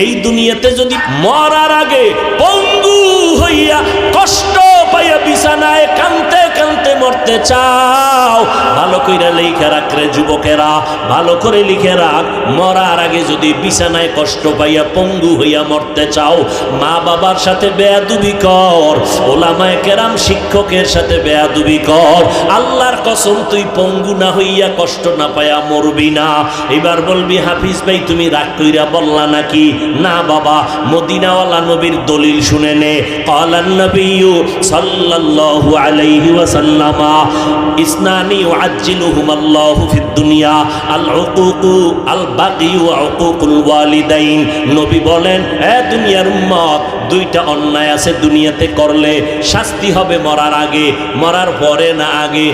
এই দুনিয়াতে যদি মরার আগে পঙ্গু হইয়া কষ্ট পাইয়া বিছানায় কাঁদতে কাঁদতে মরতে চাও, ভালো কইরা লিখে রাখ রে যুবকেরা, ভালো করে লিখে রাখ, মরার আগে যদি বিছানায় কষ্ট পাইয়া পঙ্গু হইয়া মরতে চাও, মা বাবার সাথে বেয়াদবি কর, ওলামায়ে কেরাম শিক্ষকের সাথে বেয়াদবি কর, আল্লাহর কসম তুই পঙ্গু না হইয়া কষ্ট না পাইয়া মরবি না। এবার বলবি হাফিজ ভাই তুমি রাগ কইরা বললা নাকি? না বাবা, মদিনাওয়ালা নবীর দলিল শুনে নে। ক্বালান নবিয়্যু সাল্লাল্লাহু আলাইহি ওয়াসাল্লাম ইসনানি ইউআজ্জিলুহুমাল্লাহু ফিদ দুনিয়া আল উকুকু আল বাগি ওয়া উকুকুল ওয়ালিদাইন। নবী বলেন, এ দুনিয়ার উম্মত, দুইটা অন্যায় আছে দুনিয়াতে করলে শাস্তি হবে মরার আগে, মরার পরে না আগে।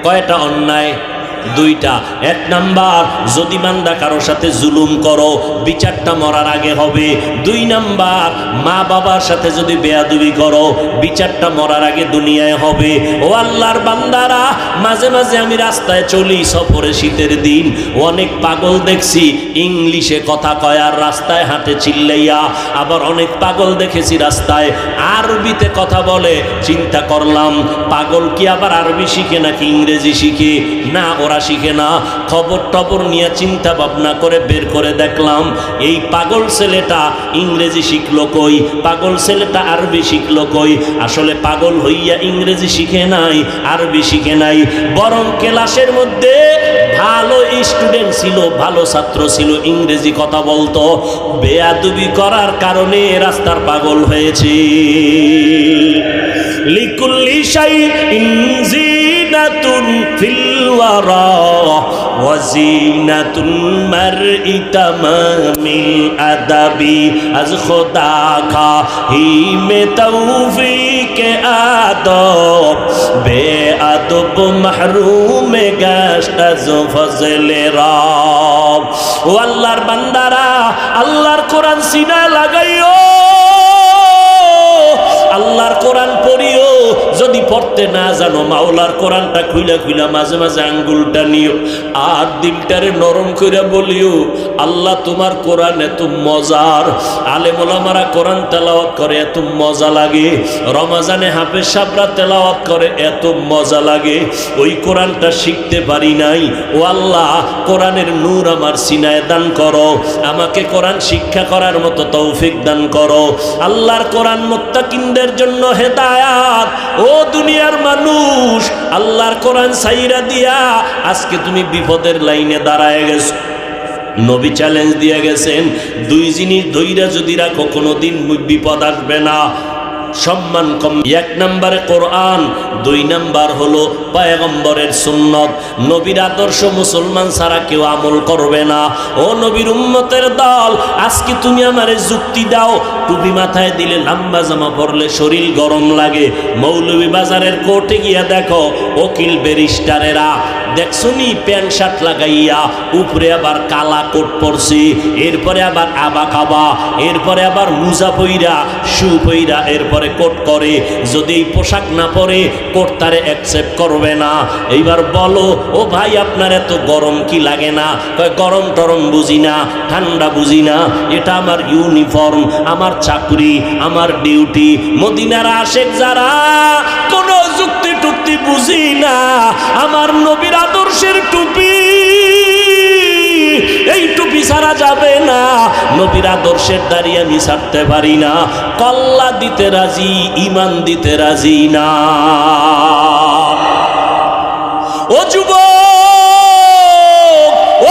কয়টা অন্যায়? দুইটা। এক নাম্বার, যদি বান্দা কারোর সাথে জুলুম করো বিচারটা মরার আগে হবে। দুই নাম্বার, মা বাবার সাথে যদি বেয়াদবি করো বিচারটা মরার আগে দুনিয়ায় হবে। ও আল্লাহর বান্দারা, মাঝে মাঝে আমি রাস্তায় চলি সফরে, শীতের দিন, অনেক পাগল দেখছি ইংলিশে কথা কয় আর রাস্তায় হাঁটে চিল্লাইয়া, আবার অনেক পাগল দেখেছি রাস্তায় আরবিতে কথা বলে। চিন্তা করলাম পাগল কি আবার আরবি শিখে নাকি ইংরেজি শিখে? না, ওরা শিখে না। খবর টবর নিয়ে চিন্তা ভাবনা করে বের করে দেখলাম এই পাগল ছেলেটা ইংরেজি শিখলো কই, পাগল ছেলেটা আরবি শিখলো কই? আসলে পাগল হইয়া ইংরেজি শিখে নাই, আরবি শিখে নাই, বরং ক্লাসের মধ্যে ভালো স্টুডেন্ট ছিল, ভালো ছাত্র ছিল, ইংরেজি কথা বলতো, বেয়াদবি করার কারণে রাস্তার পাগল হয়েছে। লিকুল্লি শাইইন জিনাতুন ফিল ওয়ারা ওয়া জিনাতুল মারই তামামিল আদাবি আজ খোদা খাহি মে তৌফিকে আদব বেআদব মাহরুম গাশত আজ ফজলে রব। ও আল্লাহর বান্দারা, আল্লাহর কোরআন সিনায় লাগাইও, আল্লাহর কোরআন পড়িও। যদি পড়তে না জানো, মাওলার কোরআনটা খুইলা খুইলা মাঝে মাঝে আঙ্গুলটা নিও আর দিলটারে নরম কইরা বলিও, আল্লাহ তোমার কোরআন এত মজার। আলেম ওলামারা কোরআন তেলাওয়াত করে এত মজা লাগে, রমজানে হাফেজ সাহেবরা তেলাওয়াত করে এত মজা লাগে, ওই কোরআনটা শিখতে পারি নাই। ও আল্লাহ, কোরআনের নূর আমার সিনায় দান করো, আমাকে কোরআন শিক্ষা করার মতো তৌফিক দান করো। আল্লাহর কোরআন মুত্তাকিনদের জন্য হেদায়াত। ও দুনিয়ার মানুষ, আল্লাহর কোরআন সাইরা দিয়া আজকে তুমি বিপদের লাইনে দাঁড়ায় গেছো। নবী চ্যালেঞ্জ দিয়ে গেছেন, দুই জিনিস ধইরা যদি রাখো কোনোদিন বিপদ আসবে না। সম্মান কম, এক নম্বরে কোরআন, দুই নাম্বার হলো পয়গম্বরের সুন্নত, নবীর আদর্শ মুসলমান ছাড়া কেউ আমল করবে না। ও নবীর উম্মতের দল, আজকে তুমি আমারে যুক্তি দাও, টুপি মাথায় দিলে লম্বা জামা পরলে শরীর গরম লাগে, মৌলভী বাজারের কোর্টে গিয়া দেখো উকিল ব্যারিস্টারেরা দেখছনি প্যান্ট শার্ট লাগাইয়া উপরে আবার কালা কোট পরছে, এরপরে আবার আবা কাবা, এরপরে আবার মুজা পইরা শু পইরা এরপরে কোট করে। যদি এই পোশাক না পরে কোট তারে অ্যাকসেপ্ট করবে না। এইবার বলো, ও ভাই আপনার এত গরম কি লাগে না? কয় গরম টরম বুঝি না, ঠান্ডা বুঝি না, এটা আমার ইউনিফর্ম, আমার চাকরি, আমার ডিউটি। মদিনার আশেক যারা কোনো যুক্তি টুক্তি বুঝি না, আমার নবীর আদর্শের টুপি, এই টুপি ছাড়া যাবে না। নবীর আদর্শের দাঁড়িয়ে আমি ছাড়তে পারি না। কল্লা দিতে রাজি, ইমান দিতে রাজি না। ও যুবক,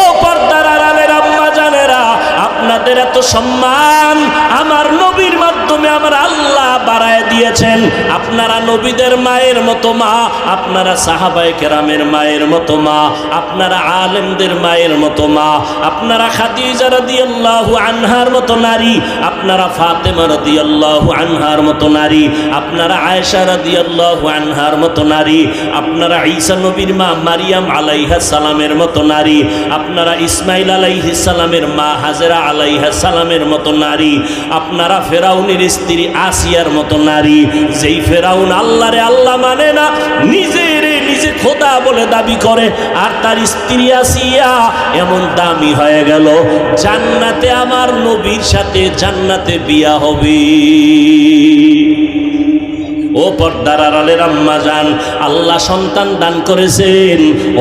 ও পর্দার আড়ালের আম্মা জানেরা, আপনাদের এত সম্মান আমার নবীর মাধ্যমে আমার আল্লাহ বাড়ায় দিয়েছেন। আপনারা নবীদের মায়ের মতো মা, আপনারা সাহাবায়ে কেরামের মায়ের মতো মা, আপনারা আলেমদের মায়ের মতো মা, আপনারা খাদিজা রাদিয়াল্লাহু আনহার মতো নারী, আপনারা ফাতেমা রাদিয়াল্লাহু আনহার মতো নারী, আপনারা আয়েশা রাদিয়াল্লাহু আনহার মতো নারী, আপনারা ঈসা নবীর মা মারিয়াম আলাইহিস সালামের মতো নারী, আপনারা ইসমাইল আলাইহিস সালামের মা হাজেরা আলাইহিস সালামের মতো নারী, আপনারা ফেরাউনের স্ত্রী আসিয়ার মতো নারী। যেই ফেরাউন আল্লাহরে আল্লাহ মানে না, নিজে খোদা বলে দাবি করে, আর তার স্ত্রী আসিয়া এমন দামি হয়ে গেল, জান্নাতে আমার নবীর সাথে জান্নাতে বিয়া হবে। ও পর্দার আড়ালের আম্মা জান, আল্লাহ সন্তান দান করেছেন।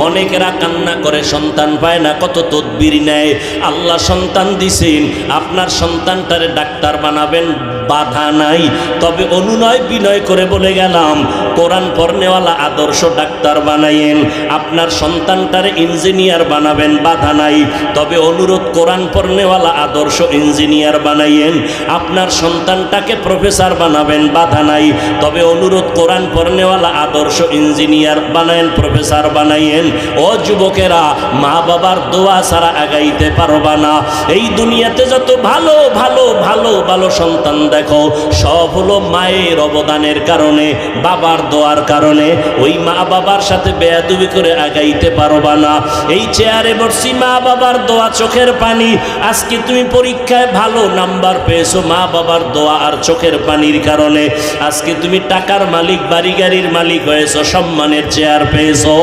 অনেকেরা কান্না করে সন্তান পায় না, কত তদবির নেয়। আল্লাহ সন্তান দিছেন, আপনার সন্তানটারে ডাক্তার বানাবেন, বাধা নাই। তবে অনুনয় বিনয় করে বলে গেলাম, কোরআন পড়নেওয়ালা আদর্শ ডাক্তার বানাইয়েন। আপনার সন্তানটারে ইঞ্জিনিয়ার বানাবেন, বাধা নাই। তবে অনুরোধ, কোরআন পড়নেওয়ালা আদর্শ ইঞ্জিনিয়ার বানাইয়েন। আপনার সন্তানটাকে প্রফেসর বানাবেন, বাধা নাই। তবে অনুরোধ, কোরআন পড়নেওয়ালা আদর্শ ইঞ্জিনিয়ার বানায়েন, প্রফেসর বানাইয়েন। ও যুবকেরা, মা বাবার দোয়া ছাড়া আগাইতে পারবা না। এই দুনিয়াতে যত ভালো ভালো ভালো ভালো সন্তান দেখো, সব হলো মায়ের অবদানের কারণে, বাবার দোয়ার কারণে। ওই মা বাবার সাথে বেয়াদবি করে আগাইতে পারবা না। এই চেয়ারে বসছি, মা বাবার দোয়া, চোখের পানি। আজকে তুমি পরীক্ষায় ভালো নাম্বার পেয়েছো মা বাবার দোয়া আর চোখের পানির কারণে। আজকে তুমি টাকার মালিক, বাড়ি গাড়ির মালিক হয়েছো, সম্মানের চেয়ার পেয়েছো,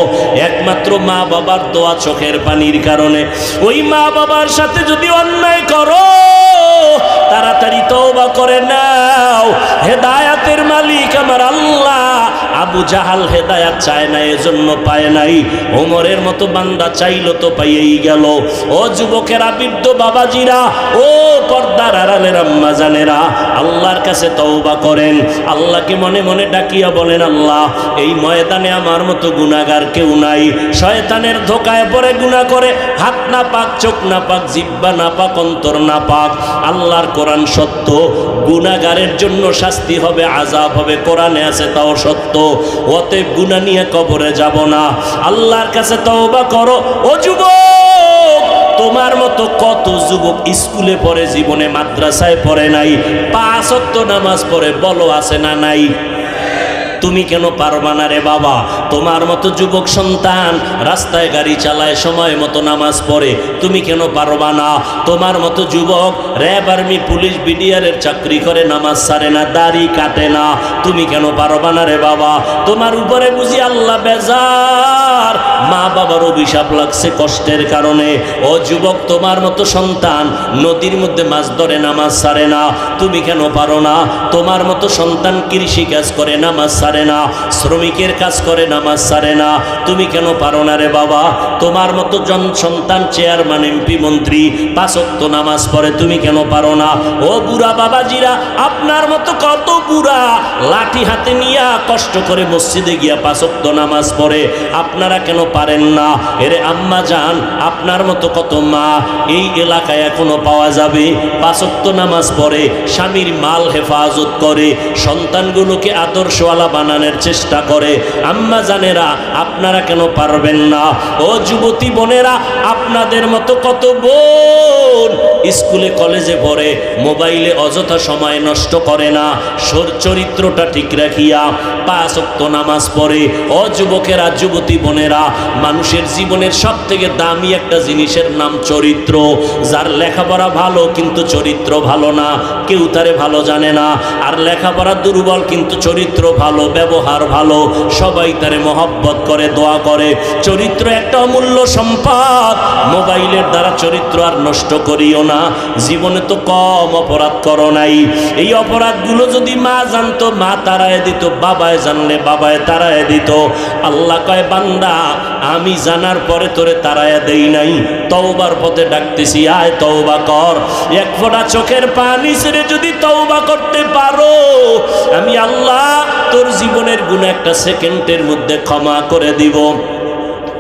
একমাত্র মা বাবার দোয়া, চোখের পানির কারণে। ওই মা বাবার সাথে যদি অন্যায় করো, তাড়াতাড়ি তওবা করে নাও। হেদায়াতের মালিক আমার আল্লাহ। আবু জাহাল হেদায়াত চায় না, এজন্য পায় নাই। ওমরের মতো বান্দা চাইলো তো পাইয়েই গেল। ও যুবকেরা, বৃদ্ধ বাবাজিরা, ও পর্দার আড়ালের আম্মা জানেরা, আল্লাহর কাছে তওবা করেন। আল্লাহকে মনে মনে ডাকিয়া বলেন, আল্লাহ, এই ময়দানে আমার মতো গুনাহগার কেউ নাই। শয়তানের ধোকায় পড়ে গুনাহ করে, হাত না পাক, চোখ না পাক, জিহ্বা না পাক, অন্তর না পাক। আল্লাহর কোরআন সত্য, গুনাহগারের জন্য শাস্তি হবে, আযাব হবে, কোরআনে আছে, তাও সত্য। অতএব গুনাহ নিয়ে কবরে যাব না, আল্লাহর কাছে তওবা করো। ও যুবক, তোমার মতো কত যুবক স্কুলে পড়ে, জীবনে মাদ্রাসায় পড়ে নাই, 5 ওয়াক্ত নামাজ পড়ে, বলো আছে না নাই? তুমি কেন পারবা না রে বাবা? তোমার মতো যুবক সন্তান রাস্তায় গাড়ি চালায়, সময় মতো নামাজ পড়ে, তুমি কেন পারবা না? তোমার মতো যুবক র্যাব, আর্মি, পুলিশ, বিডিআরের চাকরি করে, নামাজ ছাড়ে না, দাড়ি কাটে না, তুমি কেন পারবা না রে বাবা? তোমার উপরে বুঝি আল্লাহ বেজার, মা বাবার অভিশাপ লাগছে কষ্টের কারণে। ও যুবক, তোমার মতো সন্তান নদীর মধ্যে মাছ ধরে, নামাজ ছাড়ে না, তুমি কেন পারো না? তোমার মতো সন্তান কৃষি কাজ করে, নামাজ ছাড়ে না, শ্রমিকের কাজ করে, নামাজ ছাড়ে না, তুমি কেন পারো না রে বাবা? তোমার মতো সন্তান চেয়ারম্যান, এমপি, মন্ত্রী, 5 ওয়াক্ত নামাজ পড়ে, তুমি কেন পারো না? ও বুড়া বাবাজিরা, আপনার মতো কত বুড়া লাঠি হাতে নিয়া কষ্ট করে মসজিদে গিয়া 5 ওয়াক্ত নামাজ পড়ে, আপনারা কেন পারেন না? এরে আম্মা জান, আপনার মতো কত মা এই এলাকায় এখনো পাওয়া যাবে, 5 ওয়াক্ত নামাজ পড়ে, স্বামীর মাল হেফাজত করে, সন্তানগুলোকে আদর্শওয়ালা বানানোর চেষ্টা করে। আম্মা জানেরা, আপনারা কেন পারবেন না? ও যুবতী বোনেরা, আপনাদের মতো কত বোন স্কুলে কলেজে পড়ে, মোবাইলে অযথা সময় নষ্ট করে না, চরিত্রটা ঠিক রাখিয়া 5 ওয়াক্ত নামাজ পড়ে। ও যুবকেরা, যুবতী বোনেরা, মানুষের জীবনের সব থেকে দামি একটা জিনিসের নাম চরিত্র। যার লেখাপড়া ভালো কিন্তু চরিত্র ভালো না, কেউ তারে ভালো জানে না। আর লেখাপড়া দুর্বল কিন্তু চরিত্র ভালো, ব্যবহার ভালো, সবাই তারে মহব্বত করে, দোয়া করে। চরিত্র একটা অমূল্য সম্পদ। মোবাইলের দ্বারা চরিত্র আর নষ্ট করিও না। জীবনে তো কম অপরাধ করো নাই, এই অপরাধগুলো যদি মা জানতো, মা তাড়ায় দিত, বাবায় জানলে বাবায় তাড়ায় দিত। আল্লাহ কয়, বান্দা, আমি জানার পরে তোরে তাড়ায় দেই নাই, তওবার পথে ডাকতেছি, আয় তওবা কর। এক ফোঁটা চোখের পানি ছেড়ে যদি তওবা করতে পারো, আমি আল্লাহ তোর জীবনের গুনাহ একটা সেকেন্ডের মধ্যে ক্ষমা করে দিব।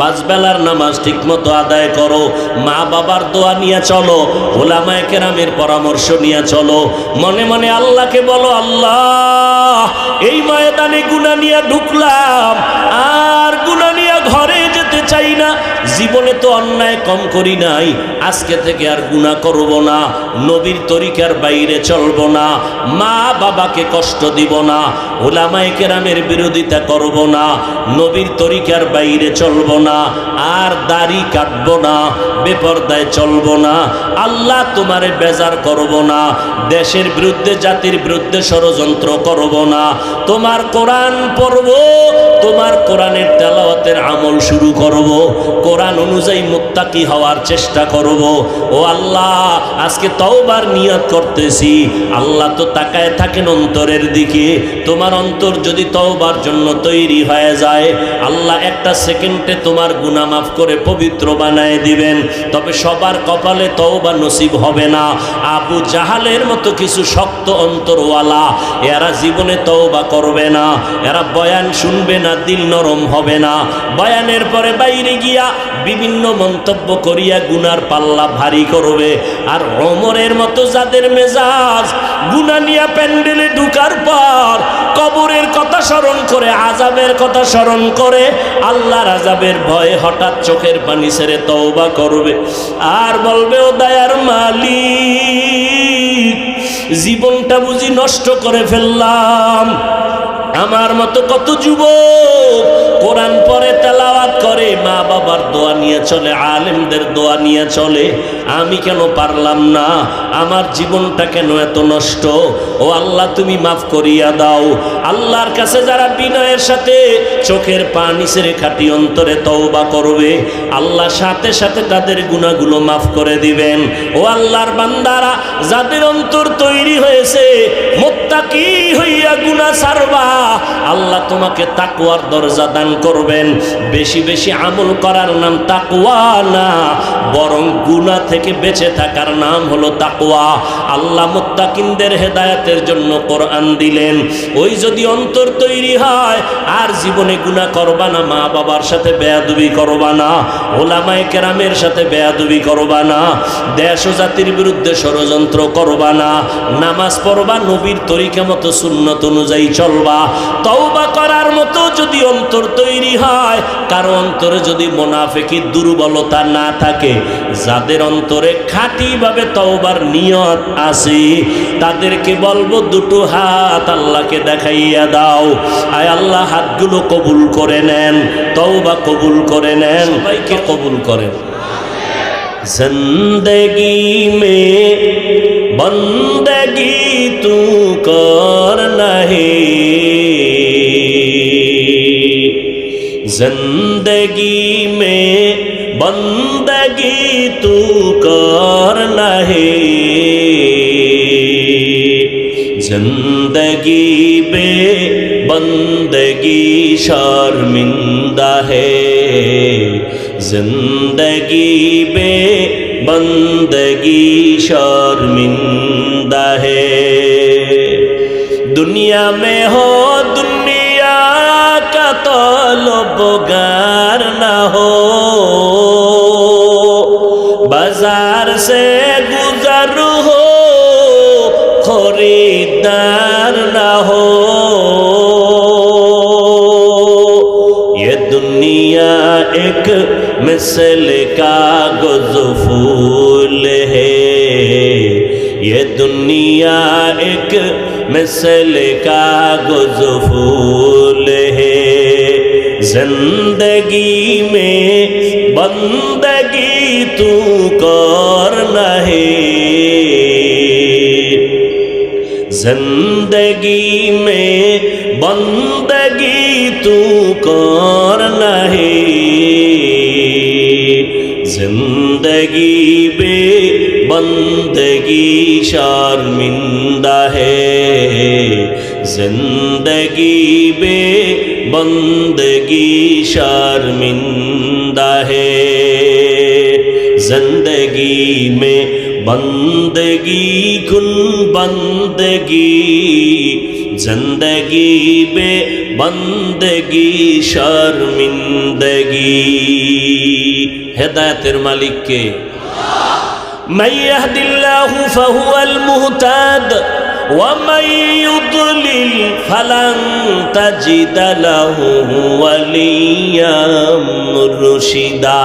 5 বেলার নামাজ ঠিক মতো আদায় করো, মা বাবার দোয়া নিয়ে চলো, ওলামায়ে কেরামের পরামর্শ নিয়ে চলো। মনে মনে আল্লাহকে বলো, আল্লাহ, এই ময়দানে গুনাহ নিয়ে ঢুকলাম, আর গুনাহ নিয়ে ঘরে যেতে চাই না। জীবনে তো অন্যায় কম করি নাই, আজকে থেকে আর গুনাহ করব না, নবীর তরিকার বাইরে চলব না, মা বাবাকে কষ্ট দিব না, উলামায়ে কেরামের বিরোধিতা করব না, নবীর তরিকার বাইরে চলব না, আর দাড়ি কাটব না, বেপরদায় চলব না, আল্লাহ তোমারে বেজার করব না, দেশের বিরুদ্ধে জাতির বিরুদ্ধে ষড়যন্ত্র করব না, তোমার কোরআন পড়ব, তোমার কোরআনের তেলাওয়াতের আমল শুরু করব, কোরআন অনুযায়ী মুত্তাকি হওয়ার চেষ্টা করব। ও আল্লাহ, আজকে তওবার নিয়ত করতেছি। আল্লাহ তো তাকায় থাকেন অন্তরের দিকে। তোমার অন্তর যদি তওবার জন্য তৈরি হয়ে যায়, আল্লাহ একটা সেকেন্ডে তোমার গুনাহ মাফ করে পবিত্র বানায় দিবেন। তবে সবার কপালে তওবা নসিব হবে না। আবু জাহালের মতো কিছু শক্ত অন্তরওয়ালা, এরা জীবনে তওবা করবে না, এরা বয়ান শুনবে না, দিল নরম হবে না, বয়ানের পরে বাইরে গিয়া বিভিন্ন মন্তব্য করিয়া গুনার পাল্লা ভারী করবে। আর ওমরের মতো যাদের মেজাজ গুনাহ নিয়ে প্যান্ডেলে ঢুকার পর কবরের কথা স্মরণ করে, আযাবের কথা স্মরণ করে, আল্লাহর আযাবের ভয়ে হঠাৎ চোখের পানি ছেড়ে তওবা করবে আর বলবে, ও দয়ার মালিক, জীবনটা বুঝি নষ্ট করে ফেললাম। আমার মতো কত যুবক কোরআন পড়ে, তেলাওয়াত করে, মা বাবার দোয়া নিয়ে চলে, আলেমদের দোয়া নিয়ে চলে, আমি কেন পারলাম না? আমার জীবনটা কেন এত নষ্ট? ও আল্লাহ, তুমি মাফ করিয়া দাও। আল্লাহর কাছে যারা বিনয়ের সাথে চোখের পানি ছেড়ে খাঁটি অন্তরে তওবা করবে, আল্লাহ সাথে সাথে তাদের গুনাহগুলো মাফ করে দিবেন। ও আল্লাহর বান্দারা, যাদের অন্তর তৈরি হয়েছে মুত্তাকি হইয়া গুনাহ ছাড়বা, আল্লাহ তোমাকে তাকওয়ার দরজা দান করবেন। বেশি বেশি আমল করার নাম তাকওয়া না, বরং গুনাহ থেকে বেঁচে থাকার নাম হলো তাকওয়া। আল্লাহ মুত্তাকিনদের হেদায়েতের জন্য কোরআন দিলেন। ওই যদি অন্তর তৈরি হয়, আর জীবনে গুনাহ করবা না, মা বাবার সাথে বেয়াদবি করবা না, উলামায়ে কেরামের সাথে বেয়াদবি করবা না, দেশ ও জাতির বিরুদ্ধে ষড়যন্ত্র করবা না, নামাজ পড়বা, নবীর তরিকা মতো সুন্নত অনুযায়ী চলবা। তওবা করার মতো যদি অন্তর তৈরি হয়, কারো অন্তরে যদি মুনাফিকি দুর্বলতা না থাকে, যাদের অন্তরে খাঁটিভাবে তওবার নিয়ত আছে, তাদেরকে বলবো দুটো হাত আল্লাহকে দেখাইয়া দাও। আয় আল্লাহ, হাতগুলো কবুল করে নেন, তওবা কবুল করে নেন, সবাইকে কবুল করেন। জিন্দেগি মে বন্দেগি তু করনা হে, जिंदगी में बंदगी तू करना है, जिंदगी में बंदगी शर्मिंदा है, जिंदगी में बंदगी शर्मिंदा है। दुनिया में हो दुनिया का तलबगार ना हो, बाजार से गुजर हो खरीदार ना हो। ये दुनिया एक मिसल कागज फूल है, ये दुनिया एक मिसल कागज फूल है, जिंदगी में बंदगी तू करना है, जिंदगी में बंदगी तू करना है, जिंदगी में बंदगी शर्मिंदा है, जिंदगी में बंदगी शर्मिंदा है, जिंदगी में बंदगी कुन बंदगी, जिंदगी में बंदगी शर्मिंदगी। हेदायतेर मालिक के, मैं यहदिल्लाहु फहुवल मुहताद ومن يضلل فلن تجد له وليا مرشدا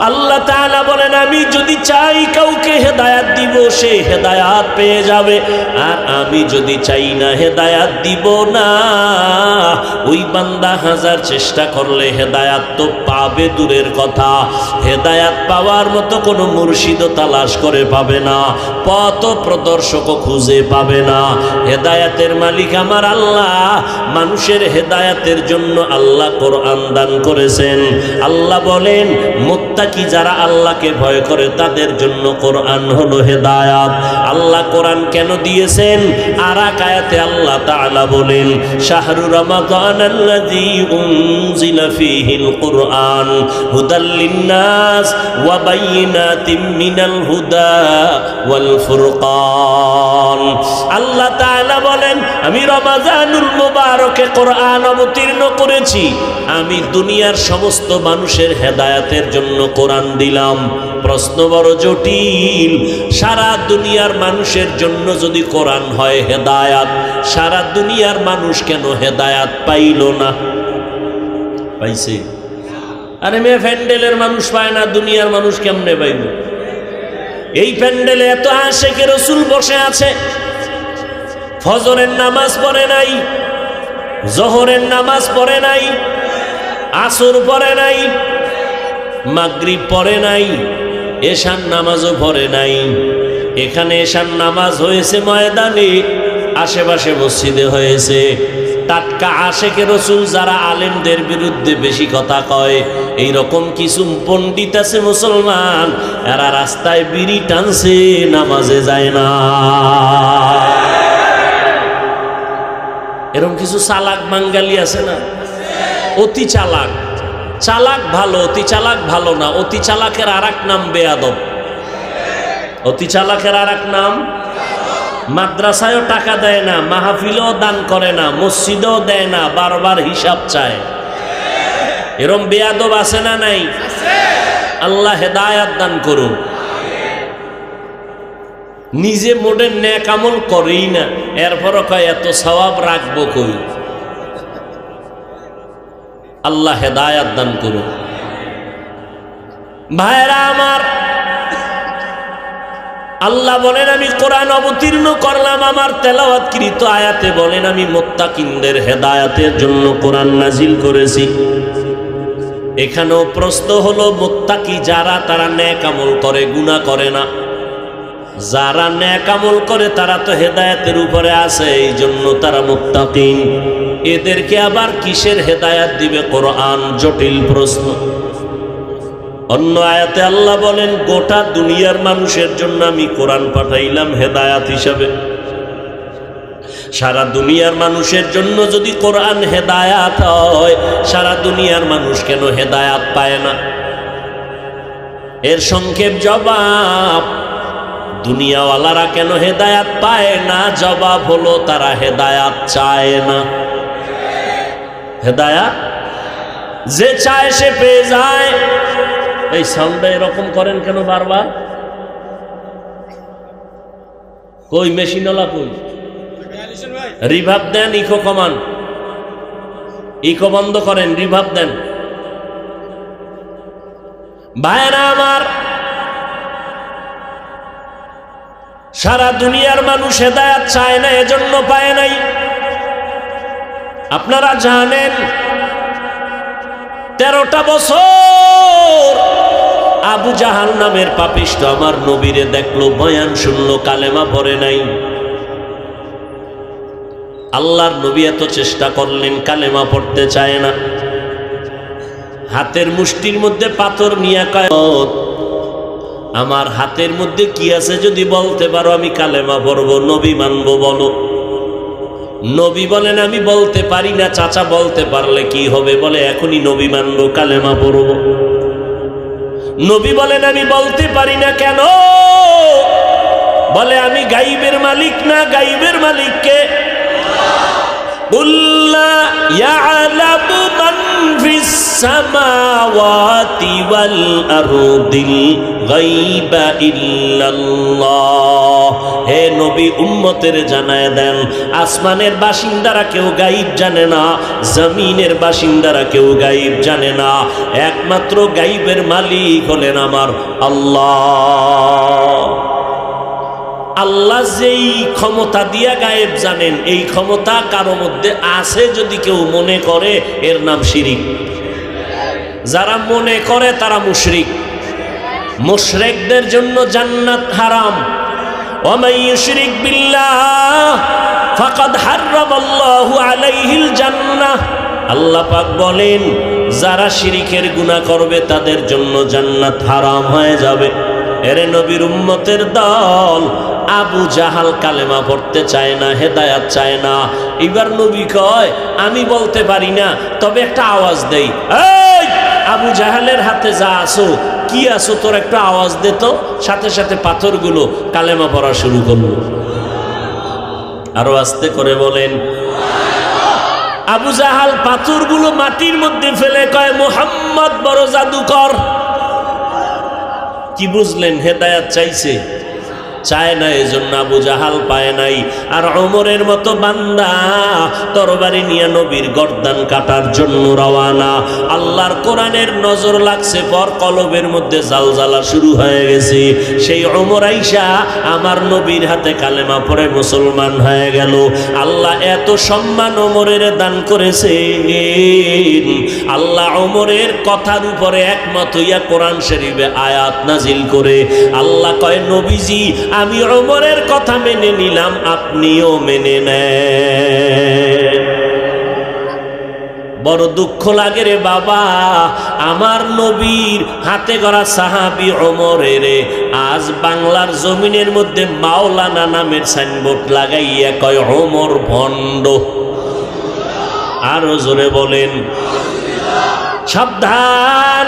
আল্লাহ তাআলা বলেন আমি যদি চাই কাউকে হেদায়েত দিব সে হেদায়েত পেয়ে যাবে আর আমি যদি চাই না হেদায়েত দিব না ওই বান্দা হাজার চেষ্টা করলে হেদায়েত তো পাবে দূরের কথা হেদায়েত পাওয়ার মতো কোনো মুর্শিদও তালাশ করে পাবে না পথ প্রদর্শকও খুঁজে পাবে না হেদায়েতের মালিক আমার আল্লাহ মানুষের হেদায়েতের জন্য আল্লাহ কোরআন দান করেছেন আল্লাহ বলেন মুত্তাকি যারা আল্লাহকে ভয় করে তাদের জন্য কোরআন হলো হেদায়েত আল্লাহ কোরআন কেন দিয়েছেন আর এক আয়াতে আল্লাহ তাআলা বলেন শাহরু রমাদানাল্লাযী উনজিলা ফীহিল কুরআন হুদাল লিন্নাস ওয়া বাইয়িনাতিম মিনাল হুদা ওয়াল ফুরকান আল্লাহ তাআলা বলেন আমি রমজানুল মুবারকে কোরআন অবতীর্ণ করেছি আমি দুনিয়ার সমস্ত মানুষের হেদায়েতের জন্য কোরআন দিলাম প্রশ্ন বড় জটিল সারা দুনিয়ার মানুষের জন্য যদি কোরআন হয় হেদায়েত সারা দুনিয়ার মানুষ কেন হেদায়েত পাইল না পাইছে আরে মেয়ে প্যান্ডেলের মানুষ পায় না দুনিয়ার মানুষ কেমনে পাইল এই প্যান্ডেলে এত আশিকে রাসূল বসে আছে ফজরের নামাজ পড়ে নাই জোহরের নামাজ পড়ে নাই আসর পড়ে নাই মাগরিব পড়ে নাই এশার নামাজও পড়ে নাই এখানে এশার নামাজ হয়েছে ময়দানে আশেপাশে মসজিদে হয়েছে টাটকা আশিকে রাসূল যারা আলেমদের বিরুদ্ধে বেশি কথা কয় এই রকম কিছু পণ্ডিত আছে মুসলমান এরা রাস্তায় বিড়ি টানছে নামাজে যায় না এরকম কিছু চালাক বাঙালি আছে না অতি চালাক চালাক ভালো অতি চালাক ভালো না অতি চালাকের আরেক নাম বেয়াদব অতি চালাকের আরেক নাম মাদ্রাসায়ও টাকা দেয় না মাহফিলও দান করে না মসজিদও দেয় না বারবার হিসাব চায় এরকম বেয়াদব আছে না নাই আল্লাহ হেদায়েত দান করুন নিজে মোড়ে নেক আমল করেই না এরপরও কয় এত সওয়াব রাখবো কই আল্লাহ হেদায়েত দান করুন ভাইরা আমার আল্লাহ বলেন আমি কোরআন অবতীর্ণ করলাম আমার তেলাওয়াতকৃত আয়াতে বলেন আমি মুত্তাকিনদের হেদায়েতের জন্য কোরআন নাজিল করেছি এখানেও প্রশ্ন হলো মুত্তাকি যারা তারা নেক আমল করে গুনাহ করে না যারা নেক আমল করে তারা তো হেদায়েতের উপরে আছে এই জন্য তারা মুত্তাকিন এদেরকে আবার কিসের হেদায়েত দিবে কোরআন জটিল প্রশ্ন অন্য আয়াতে আল্লাহ বলেন গোটা দুনিয়ার মানুষের জন্য আমি কোরআন পাঠাইলাম হেদায়েত হিসাবে সারা দুনিয়ার মানুষের জন্য যদি কোরআন হেদায়েত হয় সারা দুনিয়ার মানুষ কেন হেদায়েত পায় না এর সংক্ষেপ জবাব দুনিয়াওয়ালারা কেন হেদায়েত পায় না জবাব হলো তারা হেদায়েত চায় না হেদায়েত যে চায় সে পেয়ে যায় এই সাউন্ডটা এরকম করেন কেন বারবার কই মেশিনওয়ালা কই রিভার্ব দেন ইকো কমান ইকো বন্ধ করেন রিভার্ব দেন ভাইরা আমার সারা দুনিয়ার মানুষ হেদায়েত চায় না এজন্য পায় নাই আপনারা জানেন 13টা বছর আবু জাহাল নামের পাপিষ্ঠ আমার নবীরে দেখলো বয়ান শুনলো কালেমা পড়ে নাই আল্লাহর নবী এত চেষ্টা করলেন কালেমা পড়তে চায় না হাতের মুষ্টির মধ্যে পাথর নিয়ে কয় আমার হাতের মধ্যে কি আছে যদি বলতে পারো আমি কালেমা পড়বো নবী মানবো বলো নবী বলেন আমি বলতে পারি না চাচা বলতে পারলে কি হবে বলে এখনই নবী মানবো কালেমা পড়বো নবী বলেন আমি বলতে পারি না কেন বলে আমি গাইবের মালিক না গাইবের মালিককে কুল্লা ইয়ালামু মান ফিস সামাওয়াতি ওয়াল আরদিল গায়বা ইল্লাল্লাহ হে নবী নবী উম্মতের জানায় দেন, আসমানের বাসিন্দারা কেউ গায়েব জানে না, জমিনের বাসিন্দারা কেউ গায়েব জানে না, একমাত্র গায়েবের মালিক হলেন আমার আল্লাহ। আল্লাহ যেই ক্ষমতা দিয়া গায়েব জানেন, এই ক্ষমতা কারো মধ্যে আছে যদি কেউ মনে করে, এর নাম শিরিক। যারা মনে করে তারা মুশরিক। মুশরিকদের জন্য জান্নাত হারাম। ওয়ামান ইউশরিক বিল্লাহ ফাকাদ হারামাল্লাহু আলাইহিল জান্নাহ। আল্লাহ পাক বলেন, যারা শিরিকের গুনাহ করবে তাদের জন্য জান্নাত হারাম হয়ে যাবে। এরে নবীর উম্মতের দল, আবু জাহাল কালেমা পড়তে চায় না, হেদায়াত চায় না। এবার নবী কয়, আমি বলতে পারি না, তবে একটা আওয়াজ দেই। এই আবু জাহালের হাতে যা আসো, কি আসো, তোর একটা আওয়াজ দে তো। সাথে সাথে পাথরগুলো কালেমা পড়া শুরু করলো। আরো আস্তে করে বলেন। আবু জাহাল পাথরগুলো মাটির মধ্যে ফেলে কয়, মুহাম্মদ বড় জাদুকর। কি বুঝলেন? হেদায়াত চাইছে, চায় না, এজন্য আবু জাহাল পায় নাই। আর ওমরের মতো বান্দা তরবারি নিয়ে নবীর গর্দান কাটার জন্য রওয়ানা। আল্লাহর কোরআনের নজর লাগছে পর, কলবের মধ্যে জালজালা শুরু হয়ে গেছে। সেই ওমর আইসা আমার নবীর হাতে কালেমা পড়ে মুসলমান হয়ে গেল। আল্লাহ এত সম্মান ওমরের দান করেছে। আল্লাহ ওমরের কথার উপরে একমত হইয়া কোরআন শরীফে আয়াত নাজিল করে আল্লাহ কয়, নবীজি আমি ওমরের কথা মেনে নিলাম, আপনিও মেনে নেন। বড় দুঃখ লাগে রে বাবা, আমার নবীর হাতে গড়া সাহাবী ওমরের আজ বাংলার জমিনের মধ্যে মাওলানা নামের সাইনবোর্ড লাগাইয়া কয় ওমর ভণ্ড। আরো জোরে বলেন। সাবধান,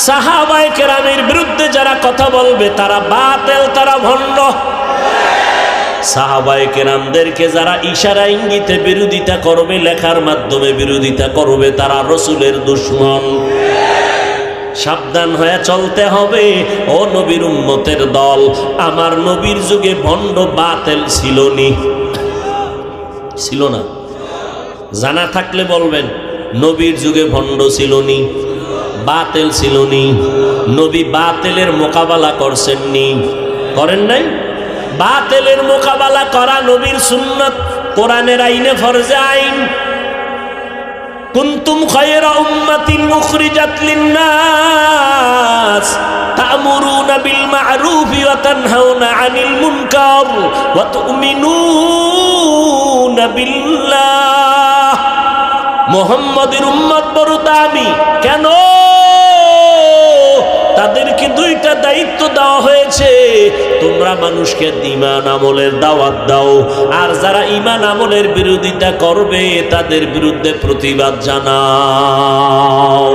সাহাবায়ে কেরামের বিরুদ্ধে যারা কথা বলবে তারা বাতিল, তারা ভণ্ড। সাহাবায়ে কেরামদেরকে যারা ইশারা ইঙ্গিতে বিরোধিতা করবে, লেখার মাধ্যমে বিরোধিতা করবে, তারা রসুলের দুশমন। সাবধান হয়ে চলতে হবে ও নবীর উম্মতের দল। আমার নবীর যুগে ভণ্ড বাতিল ছিল নি? ছিল না? জানা থাকলে বলবেন, নবীর যুগে ভণ্ড ছিল নি? বাতিল ছিল নি? নবী বাতিলের মোকাবেলা করছেন নি? করেন নাই? বাতিলের মোকাবেলা করা নবীর সুন্নাত, কোরআনের আইনে ফরজে আইন। কুনতুম খায়রা উম্মাতিন উখরিজাত লিন-নাস তা'মুরুনা বিল মা'রুফি ওয়া তানহাউনা আনিল মুনকার ওয়া তু'মিনুনা বিল্লাহ। মুহাম্মাদের উম্মত বড় দামি কেন? তাদেরকে দুইটা দায়িত্ব দেওয়া হয়েছে। তোমরা মানুষকে ঈমান আমলের দাওয়াত দাও, আর যারা ঈমান আমলের বিরোধিতা করবে তাদের বিরুদ্ধে প্রতিবাদ জানাও।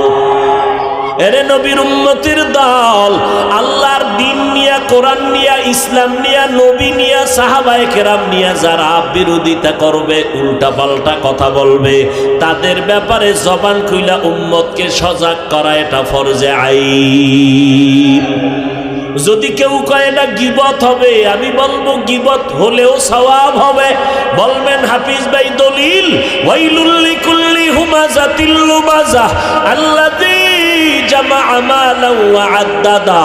এরে নবীর উম্মতের দল, আল্লাহর দ্বীন নিয়া, কোরআন নিয়া, ইসলাম নিয়া, নবী নিয়া, সাহাবায়ে কেরাম নিয়া যারা বিরোধিতা করবে, উল্টা পাল্টা কথা বলবে, তাদের ব্যাপারে জবান খুইলা উম্মতকে সজাগ করা এটা ফরজে আইন। যদি কেউ কয় এটা গীবত হবে, আমি বলবো গীবত হলেও সওয়াব হবে। বলবেন হাফিজ ভাই দলিল, ওয়াইলুল লিকুল্লি হুমাযাতিল লুমাযাহ আল্লাযী জামাআ মালান ওয়া আদ্দাদা।